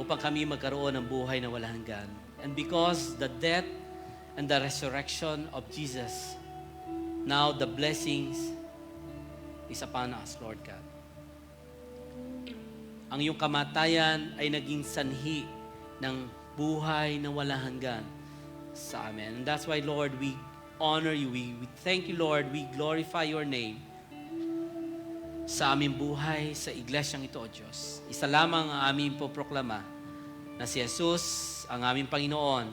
upang kami magkaroon ng buhay na walang hanggan. And because the death and the resurrection of Jesus, now the blessings is upon us, Lord God. Ang iyong kamatayan ay naging sanhi ng buhay na walang hanggan sa amin. And that's why, Lord, we honor you. We thank you, Lord. We glorify your name sa aming buhay, sa iglesyang ito, O Diyos. Isa lamang ang aming poproklama na si Jesus ang aming Panginoon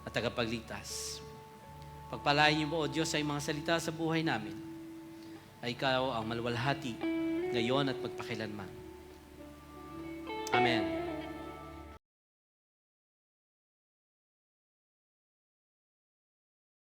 at tagapagligtas. Pagpalain niyo po, O Diyos, ay mga salita sa buhay namin, ay Ikaw ang maluwalhati ngayon at magpakilanman. Amen.